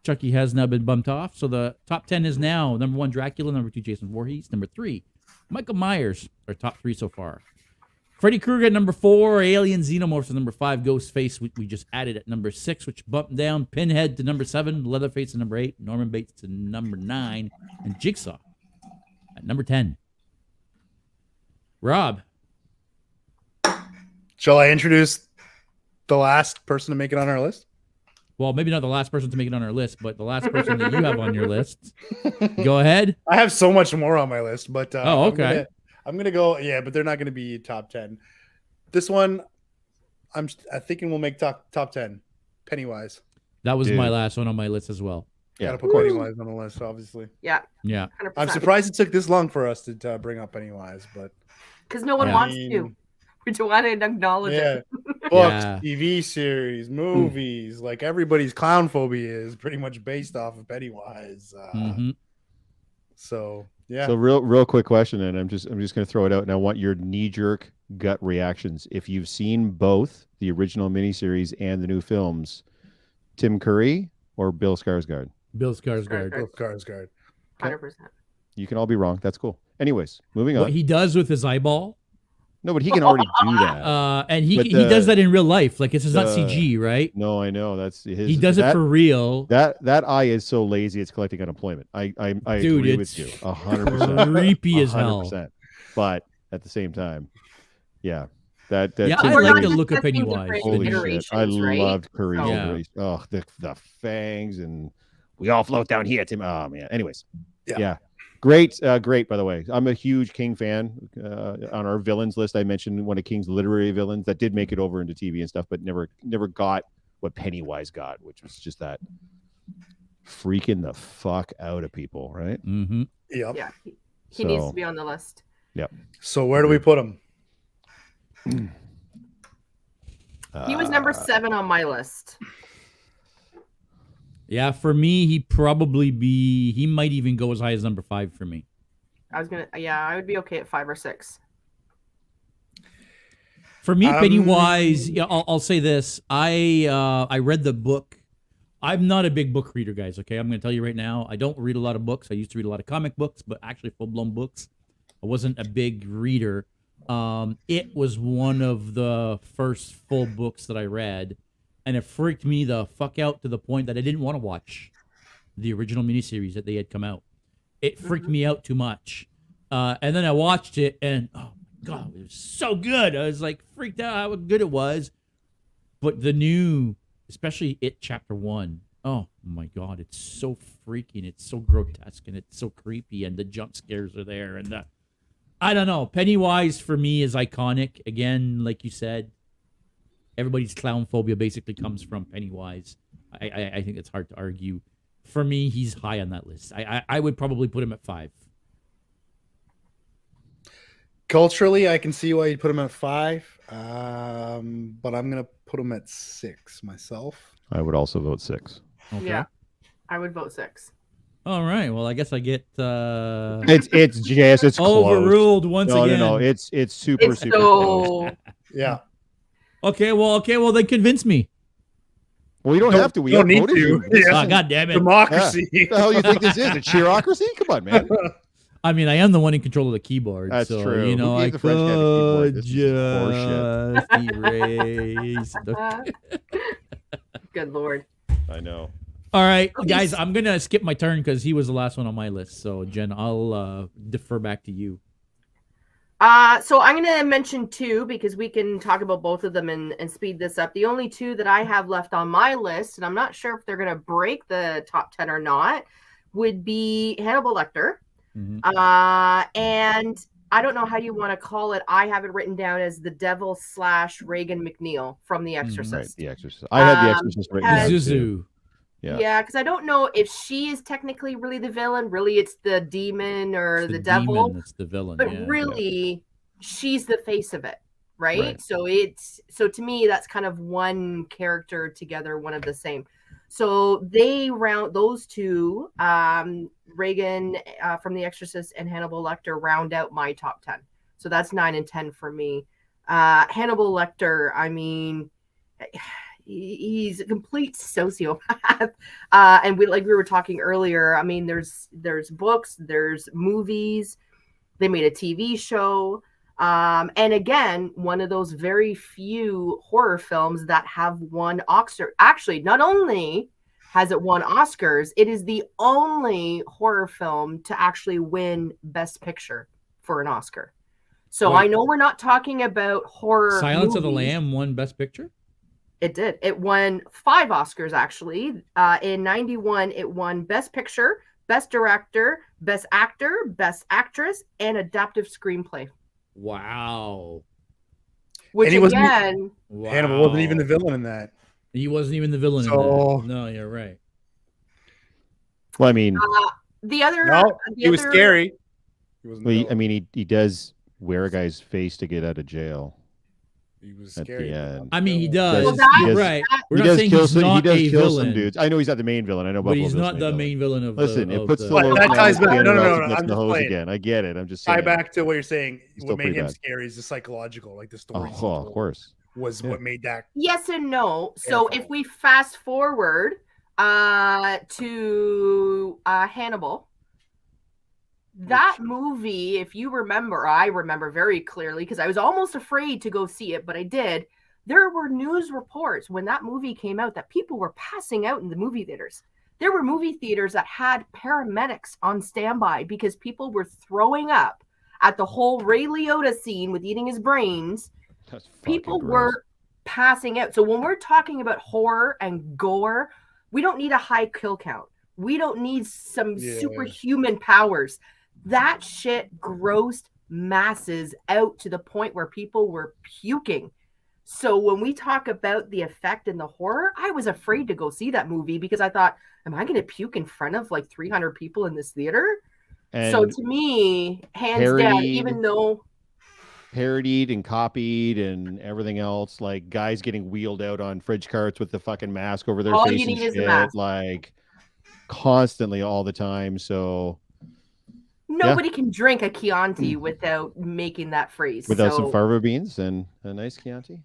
Chucky has now been bumped off. So the top 10 is now number 1, Dracula. Number 2, Jason Voorhees. Number 3, Michael Myers. Our top 3 so far. Freddy Krueger at number 4. Alien Xenomorphs at number 5. Ghostface, we just added at number 6, which bumped down. Pinhead to number 7. Leatherface at number 8. Norman Bates to number 9. And Jigsaw at number 10. Rob. Shall I introduce the last person to make it on our list? Well, maybe not the last person to make it on our list, but the last person that you have on your list. Go ahead. I have so much more on my list, but okay. I'm gonna go. Yeah, but they're not gonna be top 10. This one, I'm thinking we'll make top 10. Pennywise. That was my last one on my list as well. Yeah, gotta put Pennywise on the list, obviously. Yeah. 100%. I'm surprised it took this long for us to bring up Pennywise, but because no one wants to. We just want to acknowledge it. Books, TV series, movies, like everybody's clown phobia is pretty much based off of Pennywise. So yeah. So real quick question, and I'm just going to throw it out, and I want your knee-jerk gut reactions. If you've seen both the original miniseries and the new films, Tim Curry or Bill Skarsgård? Bill Skarsgård. Bill Skarsgård. 100%. You can all be wrong. That's cool. Anyways, moving on. What he does with his eyeball. No, but he can already do that. And he does that in real life. Like, this is not CG, right? No, I know. That's his. He does it for real. That eye is so lazy it's collecting unemployment. I agree with you 100%. Creepy as hell. But at the same time, yeah. I like the look of Pennywise. Holy shit. I loved Curry's. Oh, the fangs, and we all float down here, Tim. Oh, man. Anyways. Yeah. Great, by the way. I'm a huge King fan. On our villains list, I mentioned one of King's literary villains that did make it over into TV and stuff, but never got what Pennywise got, which was just that freaking the fuck out of people, right? Mm-hmm. Yep. Yeah, he needs to be on the list. Yep. So where do we put him? He was number 7 on my list. Yeah, for me, he might even go as high as number 5 for me. I would be okay at 5 or 6. For me, Pennywise, I'll say this. I read the book. I'm not a big book reader, guys, okay? I'm going to tell you right now. I don't read a lot of books. I used to read a lot of comic books, but actually full-blown books. I wasn't a big reader. It was one of the first full books that I read. And it freaked me the fuck out to the point that I didn't want to watch the original miniseries that they had come out. It freaked me out too much. And then I watched it, and oh my God, it was so good. I was like freaked out how good it was. But the new, especially It Chapter 1, oh my God, it's so freaky, and it's so grotesque, and it's so creepy, and the jump scares are there. And I don't know. Pennywise for me is iconic. Again, like you said, everybody's clown phobia basically comes from Pennywise. I think it's hard to argue. For me, he's high on that list. I would probably put him at 5. Culturally, I can see why you'd put him at 5, but I'm going to put him at 6 myself. I would also vote 6. Okay. Yeah, I would vote 6. All right. Well, I guess I get it's overruled once again. No. It's super close. Yeah. Okay. Well, then convince me. Well, you don't have to. We don't need to. Oh, God damn it. Democracy. Yeah. What the hell you think this is? A cheerocracy? Come on, man. I mean, I am the one in control of the keyboard. That's so, true. You know, I could just erase. Good Lord. I know. All right, guys, I'm going to skip my turn because he was the last one on my list. So, Jen, I'll defer back to you. So I'm going to mention 2 because we can talk about both of them and speed this up. The only 2 that I have left on my list, and I'm not sure if they're going to break the top 10 or not, would be Hannibal Lecter. Mm-hmm. And I don't know how you want to call it. I have it written down as the devil / Reagan McNeil from The Exorcist. Right, The Exorcist. I had The Exorcist written down too. Yeah, because I don't know if she is technically really the villain. Really, it's the demon or the devil. That's the villain. But really, she's the face of it, right? So to me, that's kind of one character together, one of the same. So they round those two, Reagan from The Exorcist and Hannibal Lecter, round out my top 10. So that's 9 and 10 for me. Hannibal Lecter, I mean, he's a complete sociopath. And we were talking earlier, I mean, there's books, there's movies, they made a TV show. And again, one of those very few horror films that have won Oscar. Actually, not only has it won Oscars, it is the only horror film to actually win Best Picture for an Oscar. So I know we're not talking about horror. Silence of the Lamb won Best Picture? It did. It won 5 Oscars, actually. In 91, it won Best Picture, Best Director, Best Actor, Best Actress, and Adaptive Screenplay. Wow. Which again... Hannibal wasn't even the villain in that. He wasn't even the villain in that. No, you're right. Well, I mean... he was scary. He does wear a guy's face to get out of jail. He was scary. I mean, he does. Right. We're not saying he's not a villain. Some dudes. I know he's not the main villain. I know, but he's not the main villain of. Listen, it puts that ties back. No. I'm just playing again. I get it. I'm just saying. Tie back to what you're saying. What made him scary is the psychological, like the story. Oh, of course. Was what made that. Yes and no. So if we fast forward to Hannibal. That movie, if you remember, I remember very clearly because I was almost afraid to go see it, but I did. There were news reports when that movie came out that people were passing out in the movie theaters. There were movie theaters that had paramedics on standby because people were throwing up at the whole Ray Liotta scene with eating his brains. People were passing out. So when we're talking about horror and gore, we don't need a high kill count. We don't need some superhuman powers. That shit grossed masses out to the point where people were puking. So when we talk about the effect and the horror, I was afraid to go see that movie because I thought, am I going to puke in front of like 300 people in this theater? And so to me, hands down, even though parodied and copied and everything else, like guys getting wheeled out on fridge carts with the fucking mask over their face and shit, like constantly all the time. So nobody can drink a Chianti without making that phrase. Without some fava beans and a nice Chianti.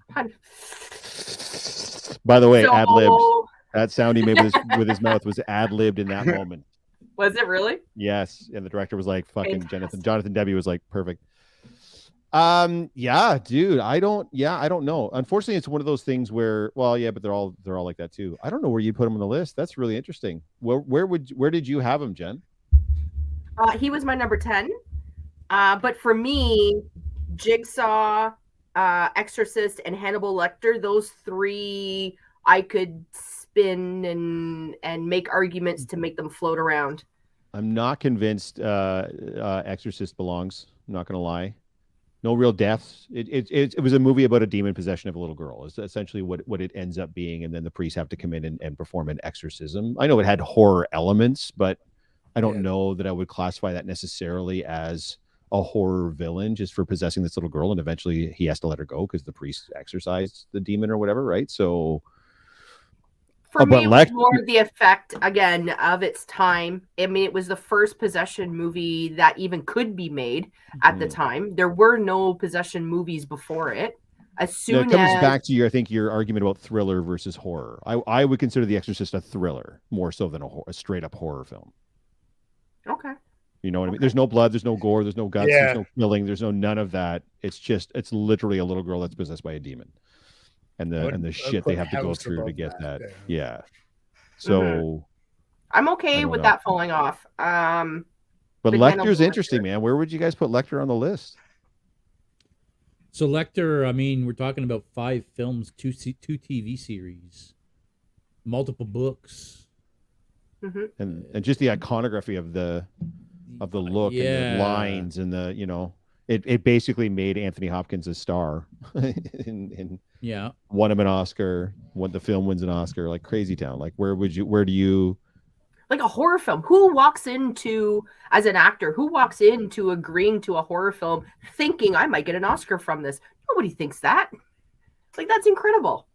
By the way, ad-libbed. That sound he made with his mouth was ad-libbed in that moment. Was it really? Yes. And the director was like, fucking Jonathan Demme was like, perfect. Yeah, dude, I don't know. Unfortunately, it's one of those things where, but they're all like that too. I don't know where you put him on the list. That's really interesting. Where did you have him, Jen? He was my number 10. But for me, Jigsaw, Exorcist, and Hannibal Lecter, those 3 I could spin and make arguments to make them float around. I'm not convinced Exorcist belongs. I'm not gonna lie. No real deaths. It was a movie about a demon possession of a little girl. It's essentially what it ends up being, and then the priests have to come in and perform an exorcism. I know it had horror elements, but I don't know that I would classify that necessarily as a horror villain just for possessing this little girl, and eventually he has to let her go because the priest exorcised the demon or whatever, right? So for me, it was more the effect again of its time. I mean, it was the first possession movie that even could be made at the time. There were no possession movies before it. As soon it comes back to your argument about thriller versus horror. I would consider The Exorcist a thriller more so than a straight up horror film. Okay. You know what I mean? There's no blood, there's no gore, there's no guts, there's no killing, there's no none of that. It's literally a little girl that's possessed by a demon. And the shit they have to go through to get that. Yeah. So I'm okay with that falling off. But Lecter's interesting, man. Where would you guys put Lecter on the list? So Lecter, I mean, we're talking about 5 films, 2 TV series, multiple books. And just the iconography of the look and the lines and the, it basically made Anthony Hopkins a star, and won him an Oscar. When the film wins an Oscar, like Crazy Town. Like where do you? Like a horror film. Who walks into, as an actor, who walks into agreeing to a horror film thinking I might get an Oscar from this? Nobody thinks that. Like, that's incredible.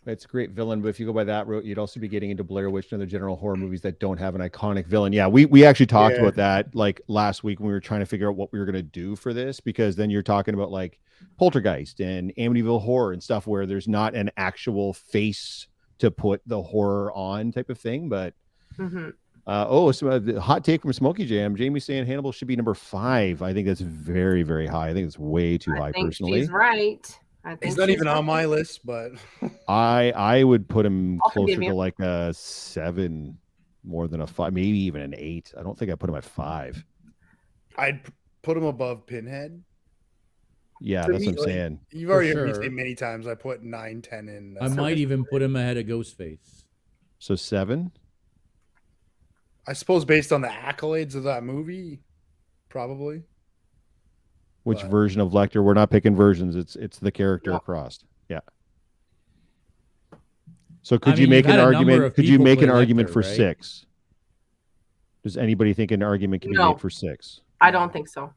It's a great villain, but if you go by that route, you'd also be getting into Blair Witch and other general horror movies that don't have an iconic villain. Yeah, we actually talked about that like last week when we were trying to figure out what we were going to do for this, because then you're talking about like Poltergeist and Amityville Horror and stuff where there's not an actual face to put the horror on type of thing. But hot take from Smokey Jam. Jamie's saying Hannibal should be number 5. I think that's very, very high. I think it's way too high personally. She's right. He's not even on my list, but I would put him closer to like a 7 more than a 5, maybe even an 8. I don't think I put him at 5. I'd put him above Pinhead. Yeah, that's what I'm saying. You've already heard me say many times I put 9, 10 in. I might even put him ahead of Ghostface. So 7? I suppose based on the accolades of that movie, probably. Which version of Lecter? We're not picking versions. It's the character across. Yeah. So could you make an argument? Could you make an argument for 6? Does anybody think an argument can be made for 6? I don't think so.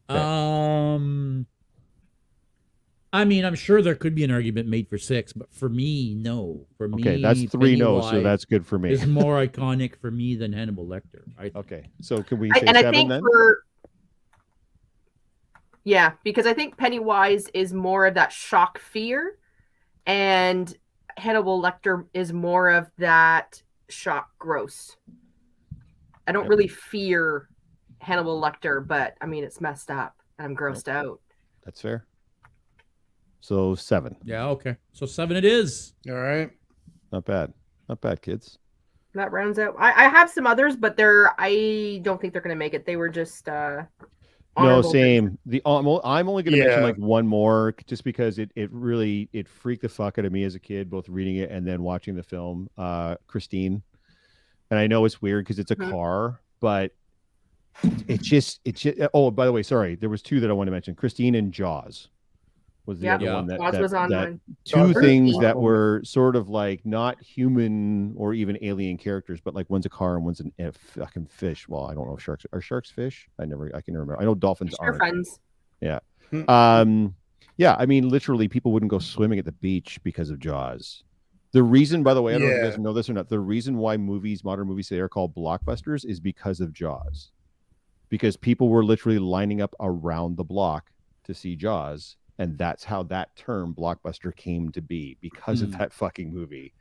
Okay. I mean, I'm sure there could be an argument made for 6, but for me, no. For me, okay, that's 3 no's, so that's good for me. It's more iconic for me than Hannibal Lecter. Okay, so can we say 7 then? Yeah, because I think Pennywise is more of that shock fear, and Hannibal Lecter is more of that shock gross. I don't really fear Hannibal Lecter, but I mean, it's messed up and I'm grossed out. That's fair. So 7. Yeah, okay. So 7 it is. All right. Not bad. Not bad, kids. That rounds out. I have some others, but I don't think they're going to make it. They were just no, same. I'm only going to mention like one more, just because it really freaked the fuck out of me as a kid, both reading it and then watching the film. Christine, and I know it's weird because it's a car, but it just. Oh, by the way, sorry, there was 2 that I want to mention. Christine and Jaws was the other one that was on mine. 2 things that were sort of like not human or even alien characters, but like one's a car and one's a fucking fish. Well, I don't know if sharks are fish. I can remember. I know dolphins are friends. Yeah. Yeah. I mean, literally, people wouldn't go swimming at the beach because of Jaws. The reason, by the way, I don't know if you guys know this or not. The reason why modern movies today are called blockbusters is because of Jaws, because people were literally lining up around the block to see Jaws. And that's how that term blockbuster came to be, because of that fucking movie.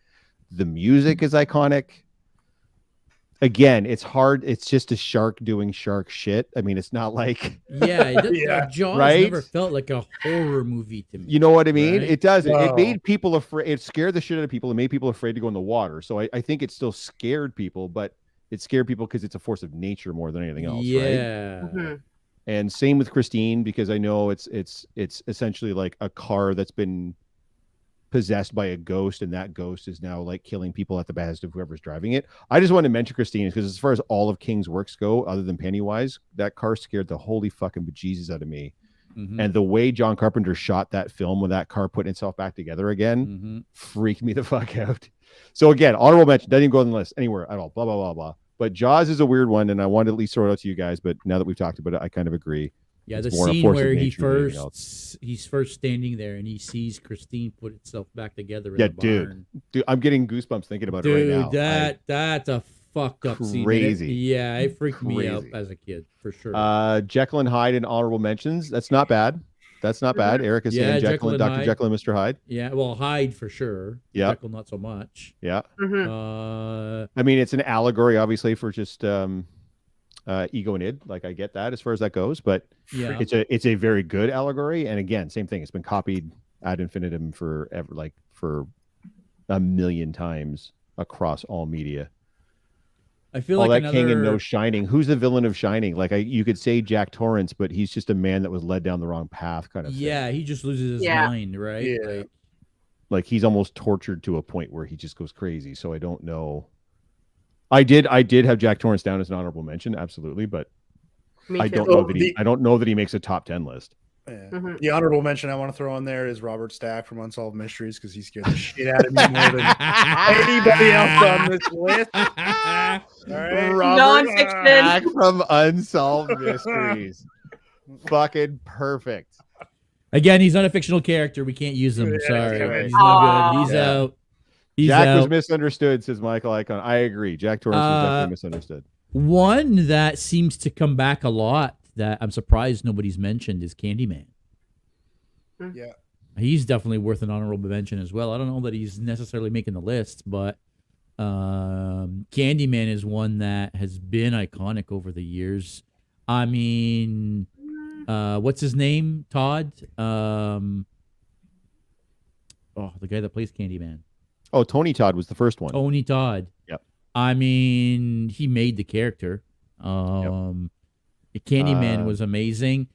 The music is iconic. Again, it's hard. It's just a shark doing shark shit. I mean, it's not like Jaws never felt like a horror movie to me. You know what I mean? Right? It does. No. It made people afraid. It scared the shit out of people. It made people afraid to go in the water. So I think it still scared people, but it scared people because it's a force of nature more than anything else. Yeah. Right? Mm-hmm. And same with Christine, because I know it's essentially like a car that's been possessed by a ghost, and that ghost is now like killing people at the behest of whoever's driving it. I just want to mention Christine because as far as all of King's works go, other than Pennywise, that car scared the holy fucking bejesus out of me. Mm-hmm. And the way John Carpenter shot that film with that car putting itself back together again freaked me the fuck out. So again, honorable mention, doesn't even go on the list anywhere at all. Blah, blah, blah, blah. But Jaws is a weird one, and I wanted to at least throw it out to you guys. But now that we've talked about it, I kind of agree. Yeah, the scene where he's first standing there and he sees Christine put itself back together in the barn. Dude, I'm getting goosebumps thinking about it right now. That's a fucked up scene. Crazy. It freaked me out as a kid for sure. Jekyll and Hyde in honorable mentions. That's not bad. That's not bad. Eric is saying Jekyll and Dr. Jekyll and Mr. Hyde. Yeah, well, Hyde for sure. Yeah. Jekyll not so much. Yeah. Mm-hmm. I mean, it's an allegory, obviously, for just ego and id. Like, I get that as far as that goes, but it's a very good allegory. And again, same thing. It's been copied ad infinitum for a million times across all media. I feel all like that King and no Shining. Who's the villain of Shining? Like you could say Jack Torrance, but he's just a man that was led down the wrong path, kind of thing. Yeah, he just loses his mind, right? Yeah. Like he's almost tortured to a point where he just goes crazy. So I don't know. I did have Jack Torrance down as an honorable mention, absolutely, but Me I too. don't know that he makes a top 10 list. Yeah. Mm-hmm. The honorable mention I want to throw on there is Robert Stack from Unsolved Mysteries because he scared the shit out of me more than anybody else on this list. All right. Robert Non-fiction. Stack from Unsolved Mysteries. Fucking perfect. Again, he's not a fictional character. We can't use him. Sorry. right. He's no good. He's Yeah. out. He's Jack out. was misunderstood, says Michael Icon. I agree. Jack Torrance was definitely misunderstood. One that seems to come back a lot that I'm surprised nobody's mentioned is Candyman. Yeah. He's definitely worth an honorable mention as well. I don't know that he's necessarily making the list, but Candyman is one that has been iconic over the years. I mean, what's his name? Todd? The guy that plays Candyman. Oh, Tony Todd was the first one. Tony Todd. Yep. I mean, he made the character. Candyman was amazing.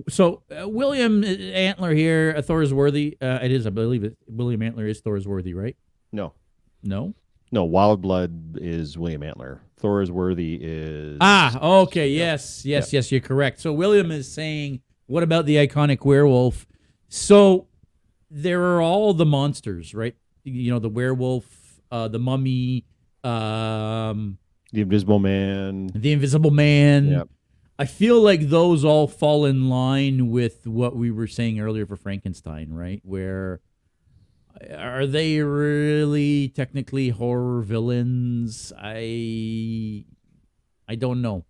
So William Antler here, Thor's Worthy. It is, I believe it. William Antler is Thor's Worthy, right? No. No. Wild Blood is William Antler. Thor's Worthy is. Okay. Yes. You're correct. So William is saying, what about the iconic werewolf? So there are all the monsters, right? You know, the werewolf, the mummy, The Invisible Man. The Invisible Man. Yep. I feel like those all fall in line with what we were saying earlier for Frankenstein, right? Where are they really technically horror villains? I don't know.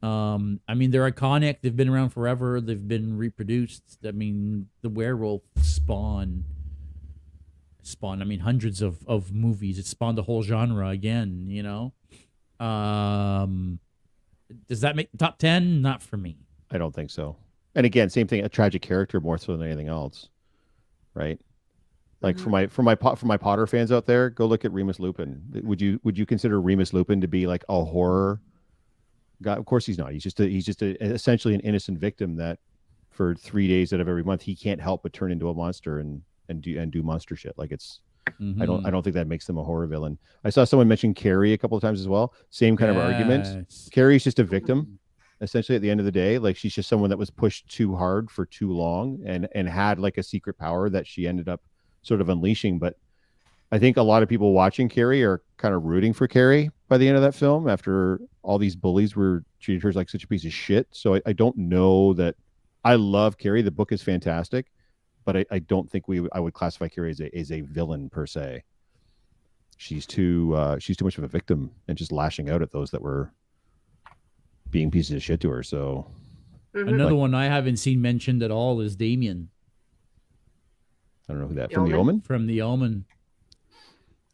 I mean, they're iconic. They've been around forever. They've been reproduced. I mean, the werewolf spawned. I mean, hundreds of movies. It spawned a whole genre again. You know. Does that make the top 10? Not for me. I don't think so. And again, same thing. A tragic character more so than anything else, right? Like for my Potter fans out there, go look at Remus Lupin. Would you consider Remus Lupin to be like a horror guy? Of course he's not. He's just essentially an innocent victim that for 3 days out of every month he can't help but turn into a monster and do monster shit. Like it's. I don't think that makes them a horror villain. I saw someone mention Carrie a couple of times as well. Same kind of argument. Carrie's just a victim, essentially, at the end of the day. Like she's just someone that was pushed too hard for too long and had like a secret power that she ended up sort of unleashing. But I think a lot of people watching Carrie are kind of rooting for Carrie by the end of that film after all these bullies were treated her as like such a piece of shit. So I don't know that. I love Carrie. The book is fantastic. But I don't think I would classify Carrie as a villain per se. She's too much of a victim and just lashing out at those that were being pieces of shit to her. So another one I haven't seen mentioned at all is Damien. I don't know who that from The Omen. From The Omen.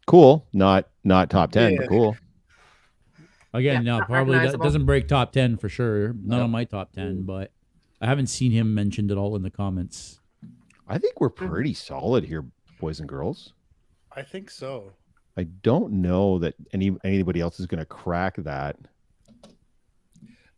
Cool, not top 10, but cool. Again, no, probably doesn't break top 10 for sure. Not on my top 10, but I haven't seen him mentioned at all in the comments. I think we're pretty solid here, boys and girls. I think so. I don't know that anybody else is going to crack that.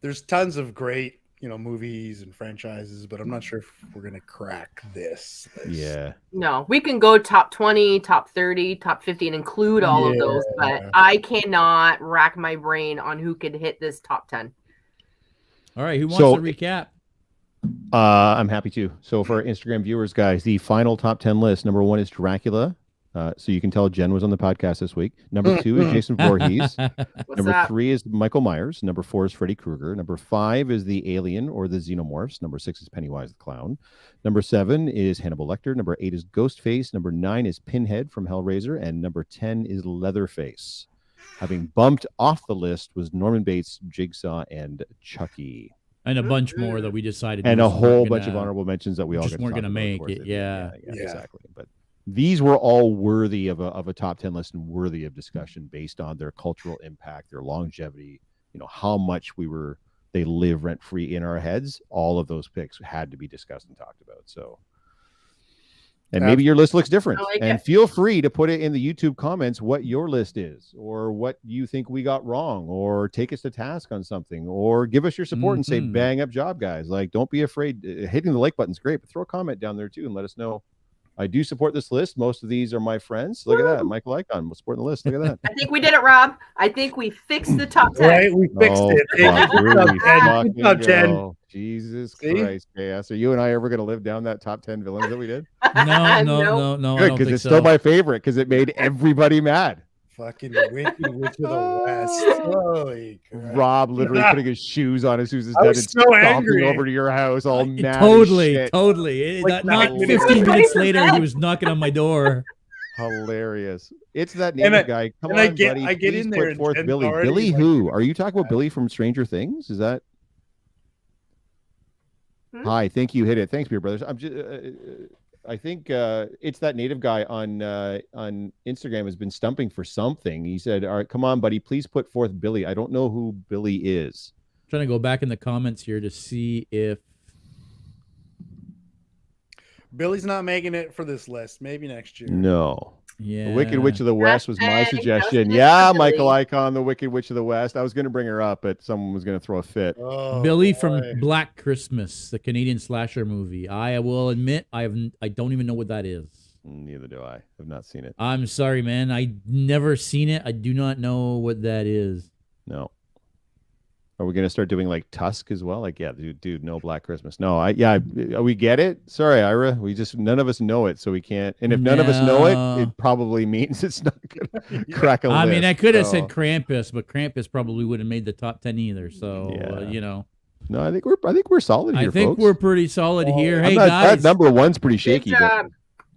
There's tons of great, movies and franchises, but I'm not sure if we're going to crack this list. Yeah. No, we can go top 20, top 30, top 50 and include all of those, but I cannot rack my brain on who could hit this top 10. All right, who wants to recap? I'm happy to. So for our Instagram viewers, guys, the final top 10 list. Number 1 is Dracula. So you can tell Jen was on the podcast this week. Number 2 is Jason Voorhees. Number 3 is Michael Myers. Number 4 is Freddy Krueger. Number 5 is the Alien or the Xenomorphs. Number 6 is Pennywise the Clown. Number 7 is Hannibal Lecter. Number 8 is Ghostface. Number 9 is Pinhead from Hellraiser. And number 10 is Leatherface. Having bumped off the list was Norman Bates, Jigsaw, and Chucky. And a bunch more that we decided. And a whole bunch of honorable mentions that we all just weren't going to make it. Yeah, exactly. But these were all worthy of a top 10 list and worthy of discussion based on their cultural impact, their longevity, how much they live rent free in our heads. All of those picks had to be discussed and talked about. So, and maybe your list looks different. And feel free to put it in the YouTube comments what your list is, or what you think we got wrong, or take us to task on something, or give us your support and say, bang up job, guys. Like, don't be afraid. Hitting the like button's great, but throw a comment down there too and let us know I do support this list. Most of these are my friends. Look at that. Michael Icon was supporting the list. Look at that. I think we did it, Rob. I think we fixed the top 10. Right, we fixed it. Fuck, here we fucking Top 10. go. Jesus Christ, KS. Are you and I ever going to live down that top 10 villains that we did? No. Good, because it's still my favorite because it made everybody mad. Fucking Wicked Witch of the West. Holy crap. Rob literally putting his shoes on as soon as his dead and so stomping angry. over to your house all mad. Totally. Like Not 9 15 minutes. minutes later, he was knocking on my door. Hilarious. It's that native guy. Come on, buddy. I get Please in there put forth and Billy. already, Billy like, who? Are you talking about Billy from Stranger Things? Is that? Hi, thank you. Hit it. Thanks, Beer Brothers. I'm just. I think it's that native guy on Instagram has been stumping for something. He said, "All right, come on, buddy. Please put forth Billy." I don't know who Billy is. I'm trying to go back in the comments here to see if Billy's not making it for this list. Maybe next year. No. Yeah. The Wicked Witch of the West was my Hashtag suggestion. justice Yeah, for Michael Billy. Icon, the Wicked Witch of the West. I was going to bring her up, but someone was going to throw a fit. Oh, Billy boy. from Black Christmas, the Canadian slasher movie. I will admit I don't even know what that is. Neither do I. I've not seen it. I'm sorry, man. I never seen it. I do not know what that is. No. Are we going to start doing like Tusk as well? Like, yeah, dude, no Black Christmas. No, we get it. Sorry, Ira. None of us know it, so we can't. And if none of us know it, it probably means it's not going to crack a list. I mean, I could have said Krampus, but Krampus probably wouldn't have made the top 10 either. So, No, I think we're solid here, I think folks. we're pretty solid here. Hey, that guys. number one's pretty shaky, Good but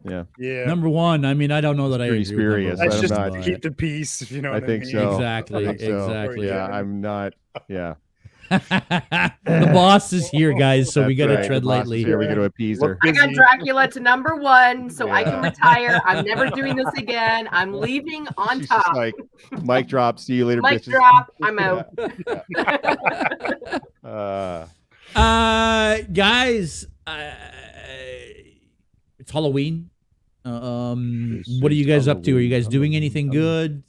job. yeah. Number one, I mean, I don't know that I agree pretty with number spurious. one. That's just I'm to not- keep the peace, if you know I what think I mean. so. Exactly, I think so. exactly. Yeah, I'm not. Yeah. The boss is here, guys, so we got That's to right. tread The boss lightly. is here. We got to appease her. I got Dracula to number 1, so I can Yeah. retire. I'm never doing this again. I'm leaving on She's just top. like, mic drop. See you later, Mic bitches. drop. I'm out. Guys, it's Halloween. What are you guys up to? Are you guys doing anything good?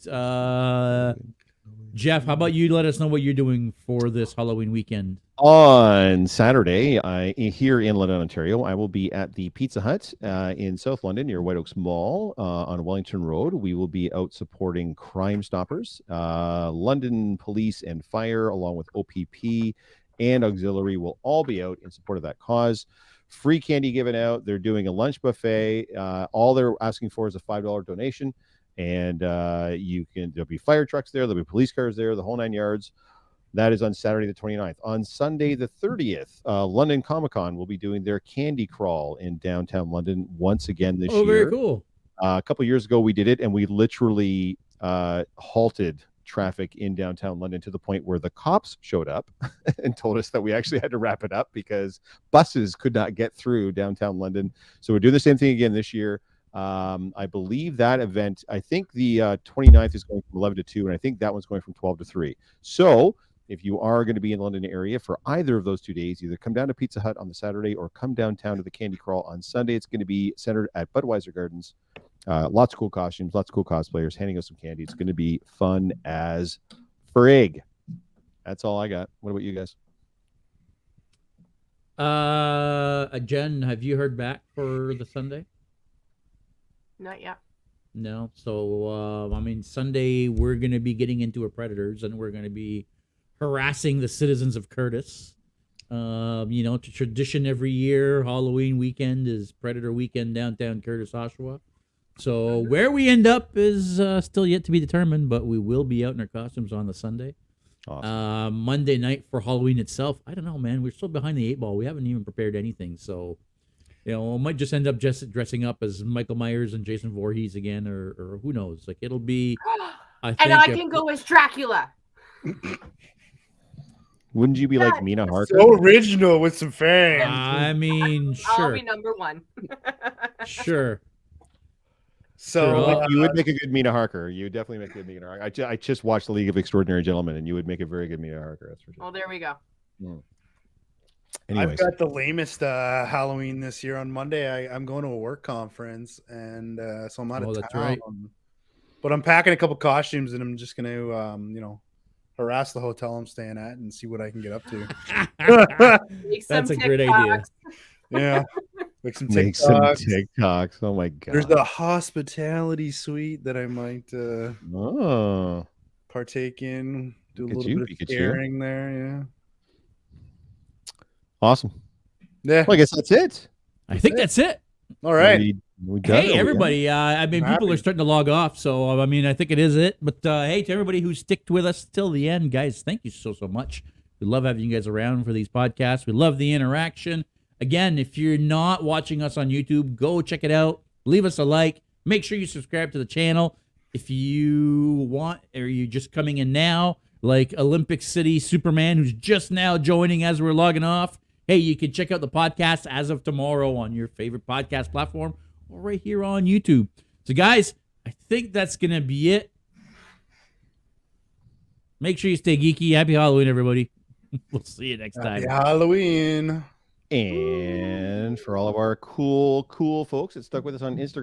Jeff, how about you let us know what you're doing for this Halloween weekend? On Saturday, here in London, Ontario, I will be at the Pizza Hut in South London near White Oaks Mall on Wellington Road. We will be out supporting Crime Stoppers. London Police and Fire, along with OPP and Auxiliary, will all be out in support of that cause. Free candy given out. They're doing a lunch buffet. All they're asking for is a $5 donation. And there'll be fire trucks there. There'll be police cars there, the whole 9 yards. That is on Saturday the 29th. On Sunday the 30th, London Comic Con will be doing their candy crawl in downtown London once again this year. Oh, very cool. A couple years ago we did it, and we literally halted traffic in downtown London to the point where the cops showed up and told us that we actually had to wrap it up because buses could not get through downtown London. So we're doing the same thing again this year. I believe that event, I think the 29th is going from 11 to 2, and I think that one's going from 12 to 3. So if you are going to be in the London area for either of those 2 days, either come down to Pizza Hut on the Saturday or come downtown to the Candy Crawl on Sunday. It's going to be centered at Budweiser Gardens. Lots of cool costumes, lots of cool cosplayers, handing us some candy. It's going to be fun as frig. That's all I got. What about you guys? Jen, have you heard back for the Sunday? Not yet. No. So, Sunday we're going to be getting into a Predators, and we're going to be harassing the citizens of Curtis. To tradition every year, Halloween weekend is Predator weekend downtown Curtis, Oshawa. So where we end up is still yet to be determined, but we will be out in our costumes on the Sunday. Awesome. Monday night for Halloween itself, I don't know, man. We're still behind the 8 ball. We haven't even prepared anything, so we might just end up just dressing up as Michael Myers and Jason Voorhees again, or who knows? Like it'll be. I can go as Dracula. Wouldn't you be like Mina Harker? So original with some fans. I mean, sure. I'll be number 1. Sure. So you would make a good Mina Harker. You would definitely make a good Mina Harker. I just watched The League of Extraordinary Gentlemen, and you would make a very good Mina Harker. That's for sure. Oh, there we go. Anyways. I've got the lamest Halloween this year. On Monday, I'm going to a work conference, and so I'm out of town. That's right. But I'm packing a couple costumes, and I'm just going to, harass the hotel I'm staying at and see what I can get up to. That's a great idea. Yeah. Make some Make some TikToks. TikToks. Oh my god. There's the hospitality suite that I might partake in. Do a little bit of sharing there. Yeah. Awesome. Yeah. Well, I guess that's it. I think that's it. All right. Hey, everybody. I mean, people are starting to log off. So, I mean, I think it is it. But, hey, to everybody who sticked with us till the end, guys, thank you so much. We love having you guys around for these podcasts. We love the interaction. Again, if you're not watching us on YouTube, go check it out. Leave us a like. Make sure you subscribe to the channel. If you want, or you're just coming in now, like Olympic City Superman, who's just now joining as we're logging off, hey, you can check out the podcast as of tomorrow on your favorite podcast platform or right here on YouTube. So, guys, I think that's going to be it. Make sure you stay geeky. Happy Halloween, everybody. We'll see you next time. Happy Halloween. And for all of our cool folks that stuck with us on Instagram,